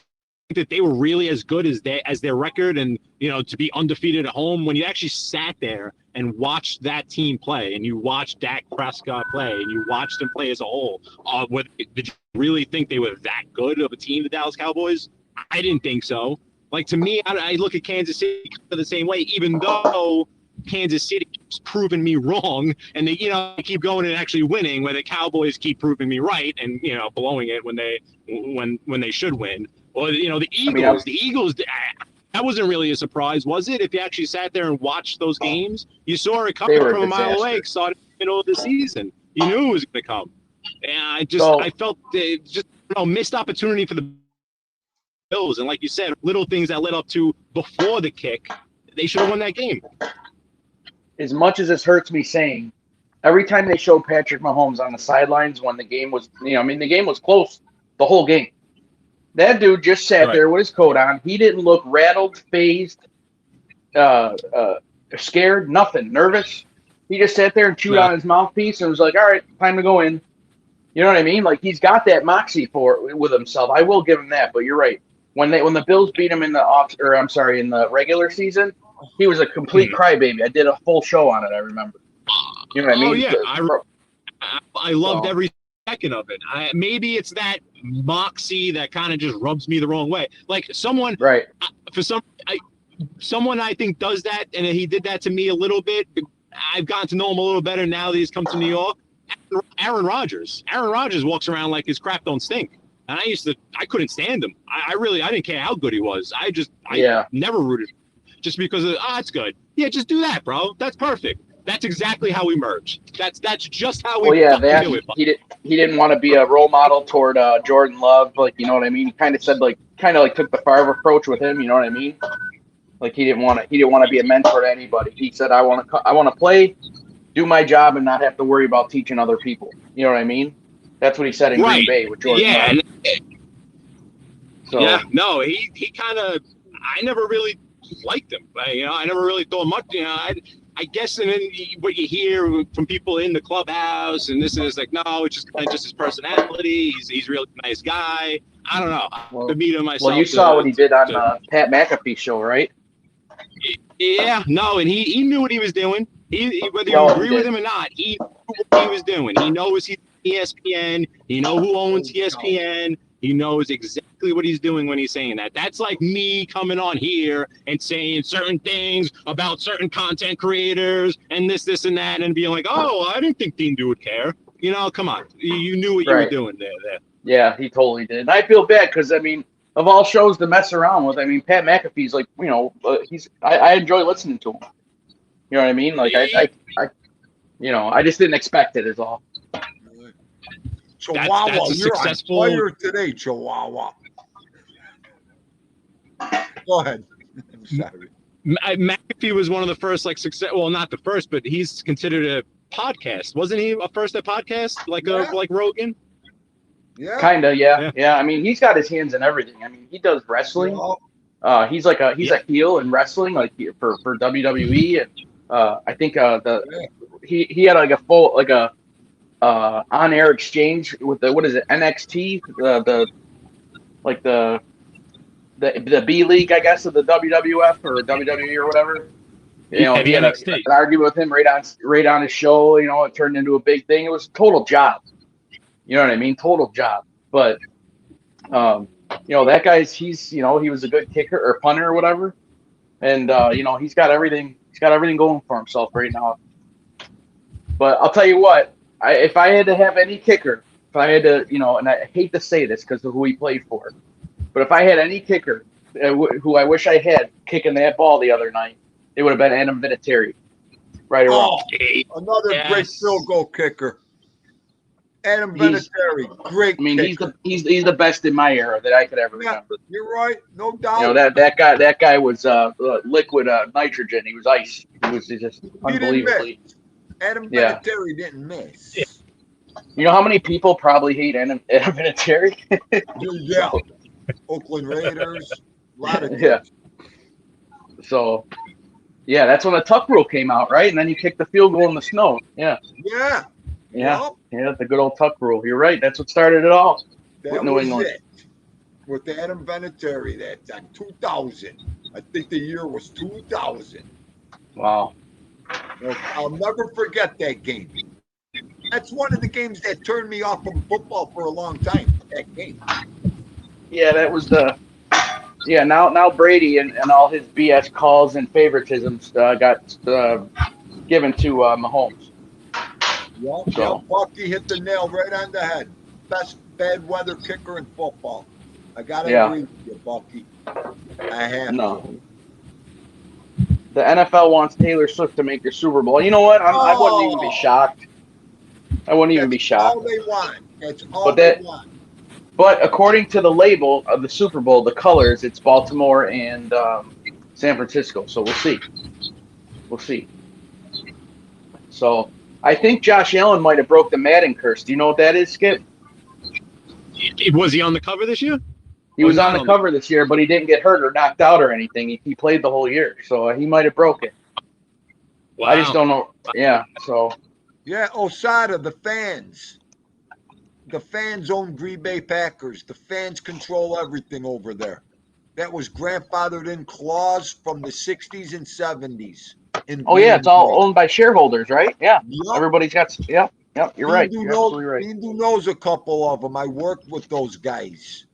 that they were really as good as their record, and to be undefeated at home. When you actually sat there and watched that team play, and you watched Dak Prescott play, and you watched them play as a whole, did you really think they were that good of a team, the Dallas Cowboys? I didn't think so. Like, to me, I look at Kansas City the same way, even though Kansas City keeps proving me wrong, and they keep going and actually winning, where the Cowboys keep proving me right and blowing it when they should win. Or the Eagles, that wasn't really a surprise, was it? If you actually sat there and watched those games, you saw it coming from a mile away. Saw it in the middle of the season. You knew it was going to come. And I felt missed opportunity for the Bills, and like you said, little things that led up to before the kick, they should have won that game. As much as this hurts me saying, every time they showed Patrick Mahomes on the sidelines when the game was, the game was close the whole game. That dude just sat there with his coat on. He didn't look rattled, phased, scared, nothing, nervous. He just sat there and chewed on his mouthpiece and was like, all right, time to go in. You know what I mean? Like, he's got that moxie with himself. I will give him that, but you're right. When the Bills beat him in the regular season, he was a complete crybaby. I did a full show on it. I remember. You know what I mean? Oh yeah, I loved every second of it. Maybe it's that moxie that kind of just rubs me the wrong way. Like someone, right? Someone I think does that, and he did that to me a little bit. I've gotten to know him a little better now that he's come to New York. Aaron Rodgers. Aaron Rodgers walks around like his crap don't stink. And I couldn't stand him. I didn't care how good he was. I never rooted just because of, it's good. Yeah, just do that, bro. That's perfect. That's exactly how we merge. That's just how we do it. He didn't want to be a role model toward Jordan Love, like, you know what I mean? He kind of said took the Favre approach with him, you know what I mean? Like, he didn't want to be a mentor to anybody. He said, I want to play, do my job, and not have to worry about teaching other people. You know what I mean? That's what he said in Green Bay with Jordan Love. So, yeah, no, he kind of, I never really liked him. I never really thought much. I guess, and then what you hear from people in the clubhouse and this is like, no, it's just his personality. He's really a nice guy. I don't know. To meet him myself. Well, you saw what he did on Pat McAfee's show, right? Yeah, no, and he knew what he was doing. Whether you agree with him or not, he knew what he was doing. He knows he's ESPN. He knows who owns ESPN. He knows exactly what he's doing when he's saying that. That's like me coming on here and saying certain things about certain content creators and this, and that, and being like, oh, I didn't think THEENDU would care. Come on. You knew what you were doing there. Yeah, he totally did. And I feel bad because, of all shows to mess around with, Pat McAfee's like, I enjoy listening to him. You know what I mean? Like, I just didn't expect it is all. Chihuahua, that's you're successful... on fire today, Chihuahua. Go ahead. I'm sorry. McAfee was one of the first, success. Well, not the first, but he's considered a podcast. Wasn't he a first at podcast, like Rogan? Yeah. Kinda, yeah. He's got his hands in everything. He does wrestling. He's a heel in wrestling, like for WWE, and I think he had like a full on-air exchange with the NXT, the B League, I guess, of the WWF or WWE or whatever. He had an argument with him right on his show. It turned into a big thing. It was a total job. You know what I mean? Total job. But that guy's he was a good kicker or punter or whatever, and he's got everything. He's got everything going for himself right now. But I'll tell you what. If I had to have any kicker, if I had to, and I hate to say this because of who he played for, but if I had any kicker who I wish I had kicking that ball the other night, it would have been Adam Vinatieri. Right or wrong. Another great field goal kicker. Adam Vinatieri, great kicker. He's the best in my era that I could ever remember. You're right, no doubt. That guy was liquid nitrogen. He was ice. He was just unbelievably. Adam Vinatieri didn't miss. Yeah. You know how many people probably hate Adam Vinatieri? Yeah. Oakland Raiders. A lot of So, that's when the tuck rule came out, right? And then you kicked the field goal in the snow. Yeah. Yeah. Yeah. Yep. Yeah, the good old tuck rule. You're right. That's what started it all. That was it. with Adam Vinatieri. That's on 2000. I think the year was 2000. Wow. I'll never forget that game. That's one of the games that turned me off from football for a long time. That game. Yeah, that was the. Yeah, now Brady and all his BS calls and favoritisms got given to Mahomes. Yep, Bucky hit the nail right on the head. Best bad weather kicker in football. I gotta agree with you, Bucky. I have to. The NFL wants Taylor Swift to make the Super Bowl. You know what? I wouldn't even be shocked. I wouldn't even be shocked. All they want. That's all they want. But according to the label of the Super Bowl, the colors, it's Baltimore and San Francisco. So we'll see. We'll see. So I think Josh Allen might have broke the Madden curse. Do you know what that is, Skip? Was he on the cover this year? He was on the cover this year, but he didn't get hurt or knocked out or anything. He played the whole year, so he might have broke it. Wow. I just don't know. Yeah, so. Yeah, Osada, the fans. The fans own Green Bay Packers. The fans control everything over there. That was grandfathered in clause from the 60s and 70s. It's all owned by shareholders, right? Yeah. Yep. Everybody's got, Yep, you're right. You're absolutely right. THEENDU knows a couple of them. I worked with those guys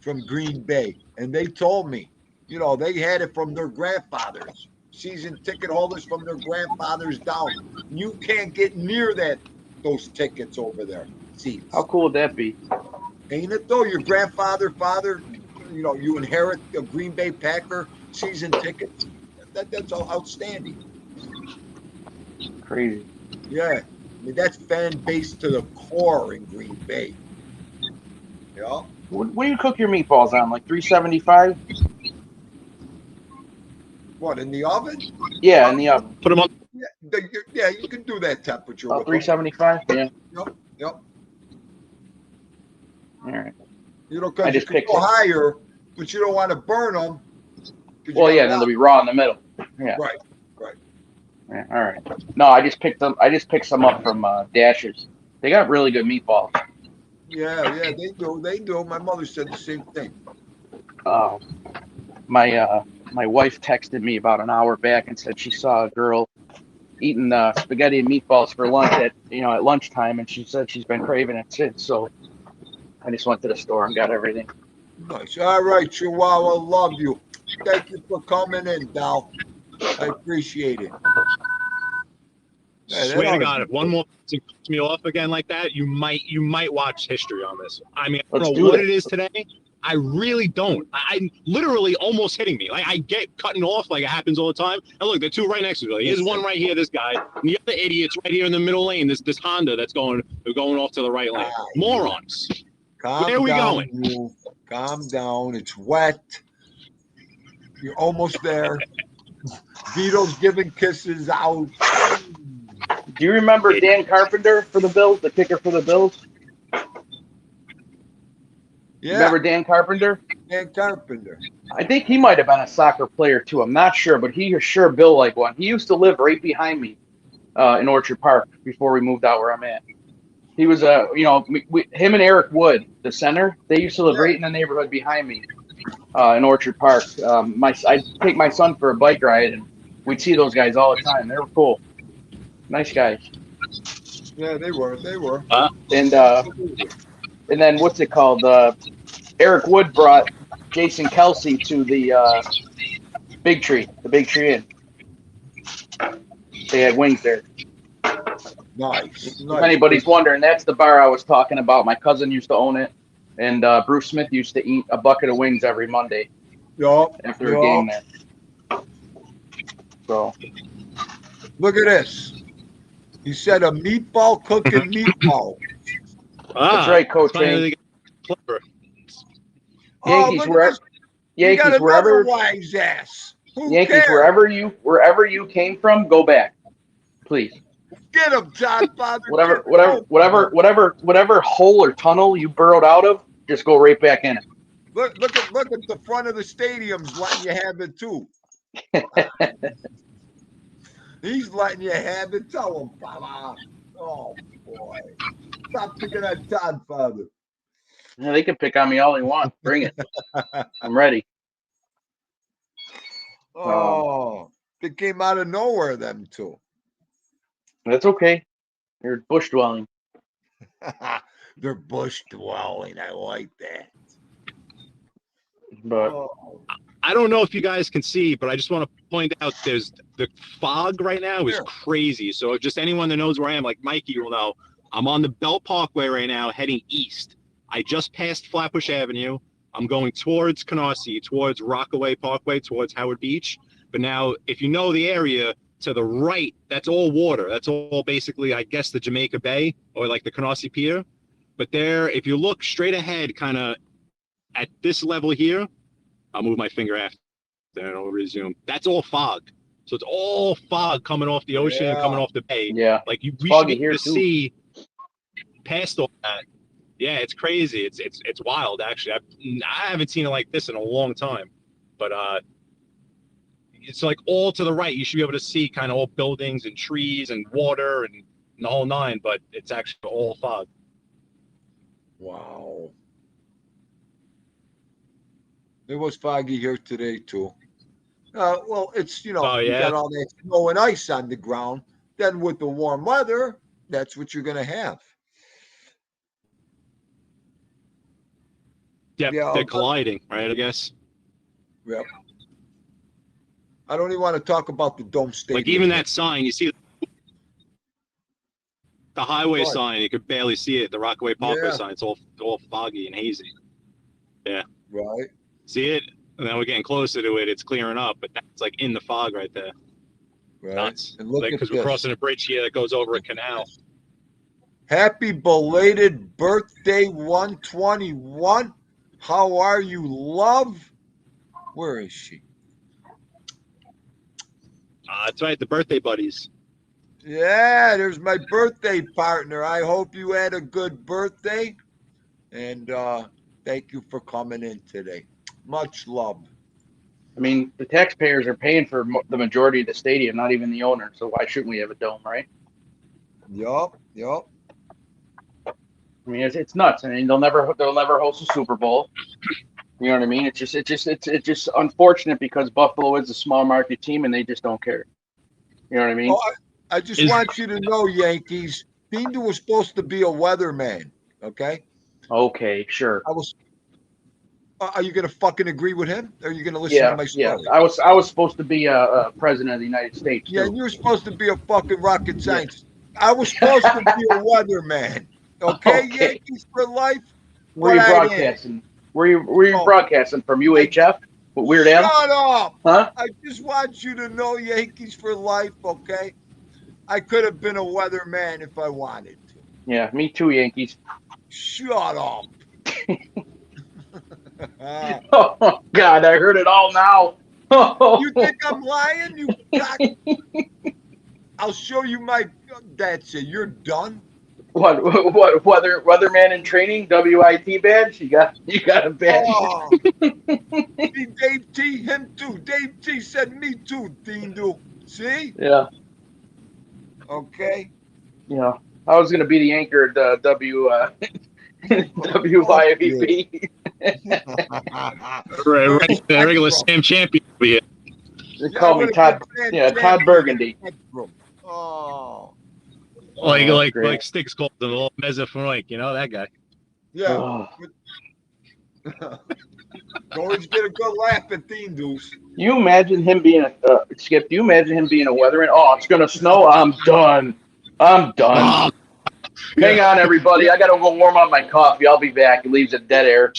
from Green Bay, and they told me, they had it from their grandfathers, season ticket holders from their grandfathers down. You can't get near those tickets over there. Seats. How cool would that be? Ain't it though? Your father, you inherit a Green Bay Packer season ticket. That's all outstanding. Crazy. Yeah. I mean, that's fan base to the core in Green Bay. Yeah. What do you cook your meatballs on? Like 375? What, in the oven? Yeah, in the oven. Put them on. Yeah, you can do that temperature. 375? Yeah. Yep. All right. Because you can go higher, but you don't want to burn them. Well, then they'll be raw in the middle. Yeah. Right. Yeah, all right. No, I just picked them. I just picked some up from Dash's. They got really good meatballs. Yeah, they do. They do. My mother said the same thing. My wife texted me about an hour back and said she saw a girl eating spaghetti and meatballs for lunch at lunchtime, and she said she's been craving it since. So I just went to the store and got everything. Nice. All right, Chihuahua, love you. Thank you for coming in, Dal. I appreciate it. Swear to God, if one more person cuts me off again like that, you might watch history on this. I mean, I don't know what it is today. I really don't. I'm literally almost hitting me. Like I get cutting off like it happens all the time. And look, they're two right next to each other. Here's one right here, this guy. And the other idiot's right here in the middle lane. This Honda that's going off to the right lane. Morons. Where are we going? Calm down. It's wet. You're almost there. Vito's giving kisses out. Do you remember Dan Carpenter for the Bills, the kicker for the Bills? Yeah. Remember Dan Carpenter? Dan Carpenter. I think he might have been a soccer player too. I'm not sure, but he sure built like one. He used to live right behind me in Orchard Park before we moved out where I'm at. He was him and Eric Wood, the center, they used to live right in the neighborhood behind me in Orchard Park. I'd take my son for a bike ride, and we'd see those guys all the time. They were cool. Nice guys. Yeah, they were. And then what's it called? Eric Wood brought Jason Kelsey to the Big Tree Inn. They had wings there. Nice. If anybody's wondering, that's the bar I was talking about. My cousin used to own it, and Bruce Smith used to eat a bucket of wings every Monday after a game there. So, look at this. He said a meatball cooking meatball. That's right, Coach. Yankees, wherever wise ass. Yankees, wherever you came from, go back, please. Get him, John Father. Whatever hole or tunnel you burrowed out of, just go right back in it. Look at the front of the stadiums letting you have it too. He's letting you have it. Tell him, Papa. Oh boy. Stop picking at Todd, Father. Yeah, they can pick on me all they want. Bring it. I'm ready. Oh, they came out of nowhere, them two. That's okay. You're bush dwelling. They're bush dwelling. I like that. But Oh, I don't know if you guys can see, but I just want to point out there's the fog right now is yeah. crazy. So just anyone that knows where I am, like Mikey will know, I'm on the Belt Parkway right now heading east. I just passed Flatbush Avenue. I'm going towards Canarsie, towards Rockaway Parkway, towards Howard Beach. But now, if you know the area to the right, that's all water. That's all basically, I guess, the Jamaica Bay or like the Canarsie Pier. But there, if you look straight ahead, kind of at this level here, I'll move my finger after and it'll resume. That's all fog. So it's all fog coming off the ocean and coming Yeah. off the bay. yeah, Like we should foggy be here able to too. see past all that. Yeah, it's crazy. It's wild actually. I haven't seen it like this in a long time. But it's like all to the right. You should be able to see kind of all buildings and trees and water and the whole nine. But it's actually all fog. Wow. It was foggy here today too. Well, it's Oh you yeah. got all that snow and ice on the ground. Then with the warm weather, that's what you're gonna have. Yep, Yeah, they're colliding, right? I guess. yeah. I don't even want to talk about the Dome Stadium. Like even yet. that sign, you see the highway Right. sign, you could barely see it. The Rockaway Parkway Yeah. sign, it's all foggy and hazy. Right. See it? And then we're getting closer to it. It's clearing up, but that's like in the fog right there. Right. Nuts. And look Like at because we're this. crossing a bridge here that goes over a canal. Happy belated birthday, 121. How are you, love? Where is she? That's right, the birthday buddies. Yeah, there's my birthday partner. I hope you had a good birthday. And thank you for coming in today. Much love. I mean, the taxpayers are paying for the majority of the stadium, not even the owner. So why shouldn't we have a dome, right? Yup, yup. I mean, it's nuts. I mean, they'll never host a Super Bowl. You know what I mean? It's just unfortunate because Buffalo is a small market team and they just don't care. You know what I mean? Oh, I just want you to know, Yankees, THEENDU was supposed to be a weatherman, okay? Okay, sure. I was. Are you going to fucking agree with him? Or are you going to listen to my Yeah. story? I was supposed to be a president of the United States Yeah, too. and you're supposed to be a fucking rocket scientist. I was supposed to be a weatherman. Okay, Okay. Yankees for life. Where But you I didn't. broadcasting? Where you Oh. broadcasting from? UHF? With Weird Al? Shut up. Huh? I just want you to know Yankees for life, okay? I could have been a weatherman if I wanted to. Yeah, me too, Yankees. Shut up. Oh God, I heard it all now. You think I'm lying? You cock. I'll show you my. That's it. You're done. What weatherman in training? WIT badge? You got a badge? Oh. See, Dave T, him too. Dave T said me too, THEENDU. See? Yeah. Okay. Yeah. I was gonna be the anchor at WYVP. Right, the regular Sam Champion over here. They call me Todd. Yeah, Todd Burgundy. Oh. Like Sticks called him, a little Mezza you know that guy. Yeah. Oh. Always get a good laugh at THEENDUs. You imagine him being Skip? Do you imagine him being a weatherman? Oh, it's gonna snow. I'm done. Oh, Hang on, everybody. I gotta go warm up my coffee. I'll be back. He leaves it dead air.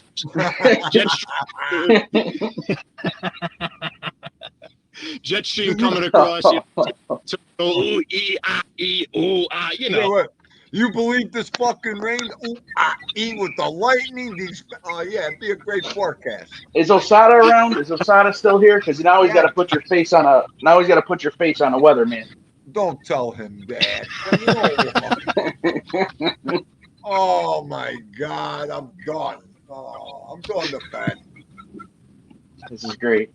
Jet stream coming across you. Ooh, you know. Yeah, you believe this fucking rain? Ooh, with the lightning. Yeah, it'd be a great forecast. Is Osada around? Is Osada still here? Because now he's got to put your face on a. Now he's got to put your face on a weatherman. Don't tell him that. Oh my God, I'm done. Oh, I'm going to bed. This is great.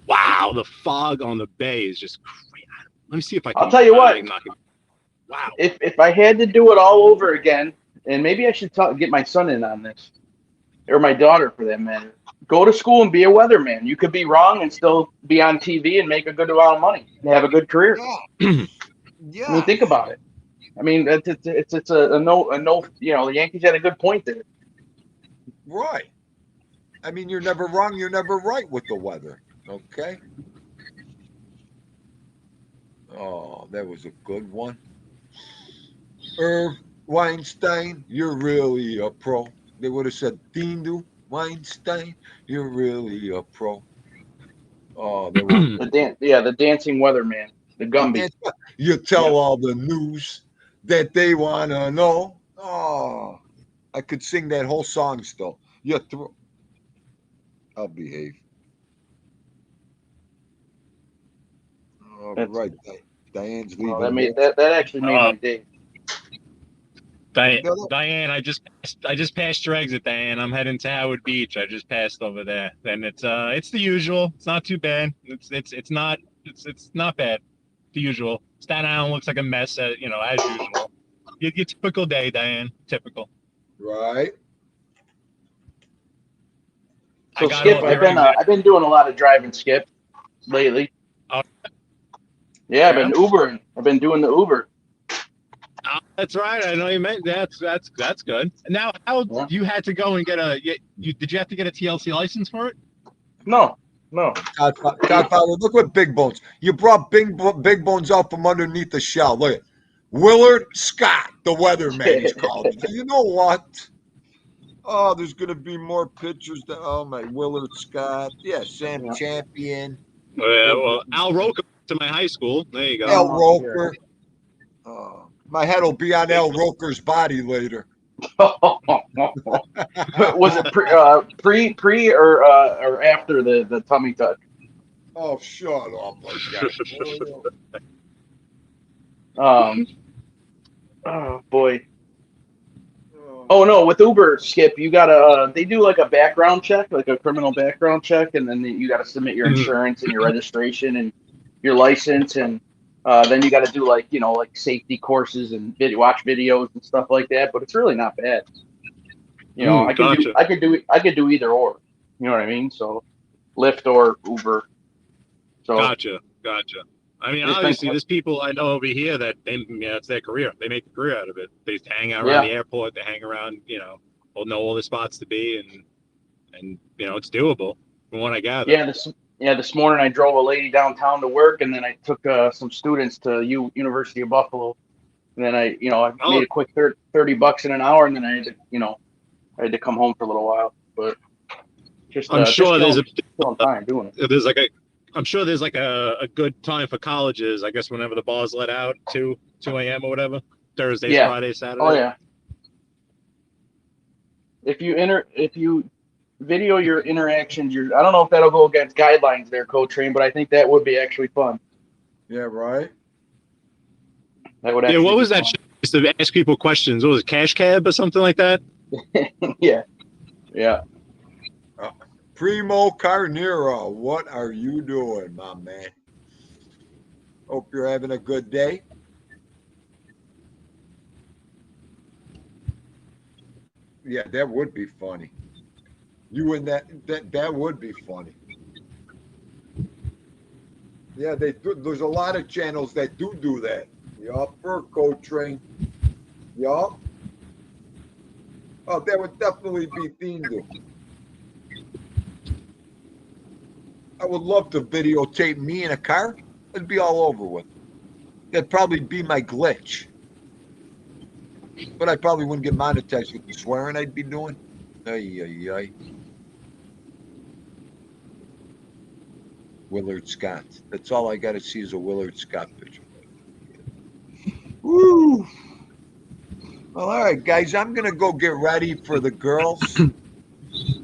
Wow, the fog on the bay is just crazy. Let me see if I can. I'll tell you what. Wow. If I had to do it all over again, and maybe I should get my son in on this, or my daughter for that matter. Go to school and be a weatherman. You could be wrong and still be on TV and make a good amount of money and have a good career. Yeah. I mean, think about it. I mean, it's a no. You know, the Yankees had a good point there. Right. I mean, you're never wrong. You're never right with the weather. Okay. Oh, that was a good one. Irv Weinstein, you're really a pro. They would have said, THEENDU Weinstein, you're really a pro. Oh, they were. The dancing weatherman, the Gumby. You tell all the news that they want to know. Oh, I could sing that whole song still. You throw. I'll behave. All right, Diane's leaving. Well, that actually made my day. Diane, I just passed your exit, Diane. I'm heading to Howard Beach. I just passed over there. And it's the usual. It's not too bad. It's not bad. The usual. Staten Island looks like a mess, as usual. Your typical day, Diane. Typical. Right. So Skip, I've been doing a lot of driving, Skip, lately. Oh. Yeah, I've been Ubering. I've been doing the Uber. Oh, that's right. I know you meant that's good. Now, how you had to go and get did you have to get a TLC license for it? No. Godfather, look what Big Bones. You brought Big Bones out from underneath the shell. Look at Willard Scott, the weatherman he's called. You know what? Oh, there's going to be more pictures. Oh, my Willard Scott. Yeah, Sam Champion. Well, Al Roker to my high school. There you go. Al Roker. My head will be on Al Roker's body later. Was it pre or after the tummy tuck? Oh, shut up! Oh boy. Oh no, with Uber, Skip, you gotta they do like a background check, like a criminal background check, and then you gotta submit your insurance and your registration and your license, and then you gotta do like safety courses and watch videos and stuff like that. But it's really not bad. I could do either or. You know what I mean? So Lyft or Uber. So Gotcha. I mean, obviously, there's people I know over here that it's their career. They make a career out of it. They hang out around the airport. They hang around, know all the spots to be, and it's doable from what I gather. This morning I drove a lady downtown to work, and then I took some students to University of Buffalo, and then I made a quick $30 in an hour, and then I had to come home for a little while, but I'm sure there's a time doing it. I'm sure there's like a good time for colleges. I guess whenever the bars let out, 2 a.m. or whatever, Thursdays, Fridays, Saturdays. Oh yeah. If you video your interactions, I don't know if that'll go against guidelines there, Coach Train, but I think that would be actually fun. Yeah, right. That would. What was that? Just to ask people questions. What was it, Cash Cab or something like that? Yeah. Primo Carnera, what are you doing, my man? Hope you're having a good day. Yeah, that would be funny. You and that would be funny. Yeah, there's a lot of channels that do that. Yup, Furco Train. Yup. Oh, that would definitely be THEENDU. I would love to videotape me in a car. It'd be all over with. That'd probably be my glitch. But I probably wouldn't get monetized with the swearing I'd be doing. Ay. Willard Scott. That's all I got to see is a Willard Scott picture. Woo! Well, all right, guys. I'm going to go get ready for the girls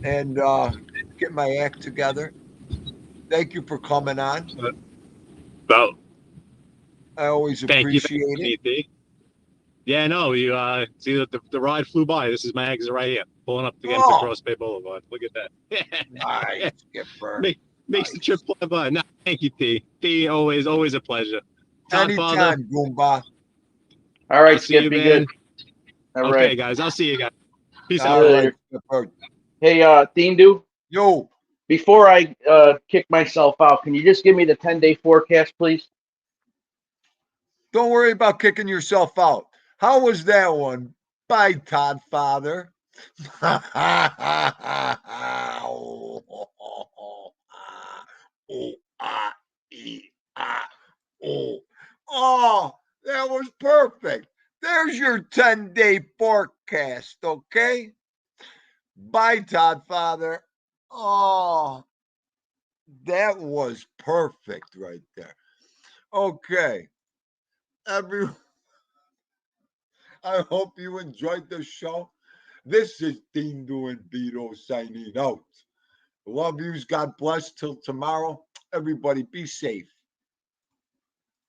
and get my act together. Thank you for coming on. Well, I always appreciate it. Yeah, no, you see that the ride flew by. This is my exit right here, pulling up against the Cross Bay Boulevard. Look at that. Nice, Skipper. Makes the trip fly by. No, thank you, T. T, always a pleasure. Anytime, Goomba. All right, Skip, be good. All Okay, right. guys. I'll see you guys. Peace See out. you All later. right. Hey, Theendu, Yo, before I kick myself out, can you just give me the 10-day forecast, please? don't worry about kicking yourself out. How was that one? Bye, Todd Father. Oh, that was perfect. There's your 10-day forecast, okay? Bye, Todd Father. Oh, that was perfect right there. Okay. Everyone, I hope you enjoyed the show. This is THEENDU and Vito signing out. Love yous. God bless. Till tomorrow. Everybody be safe.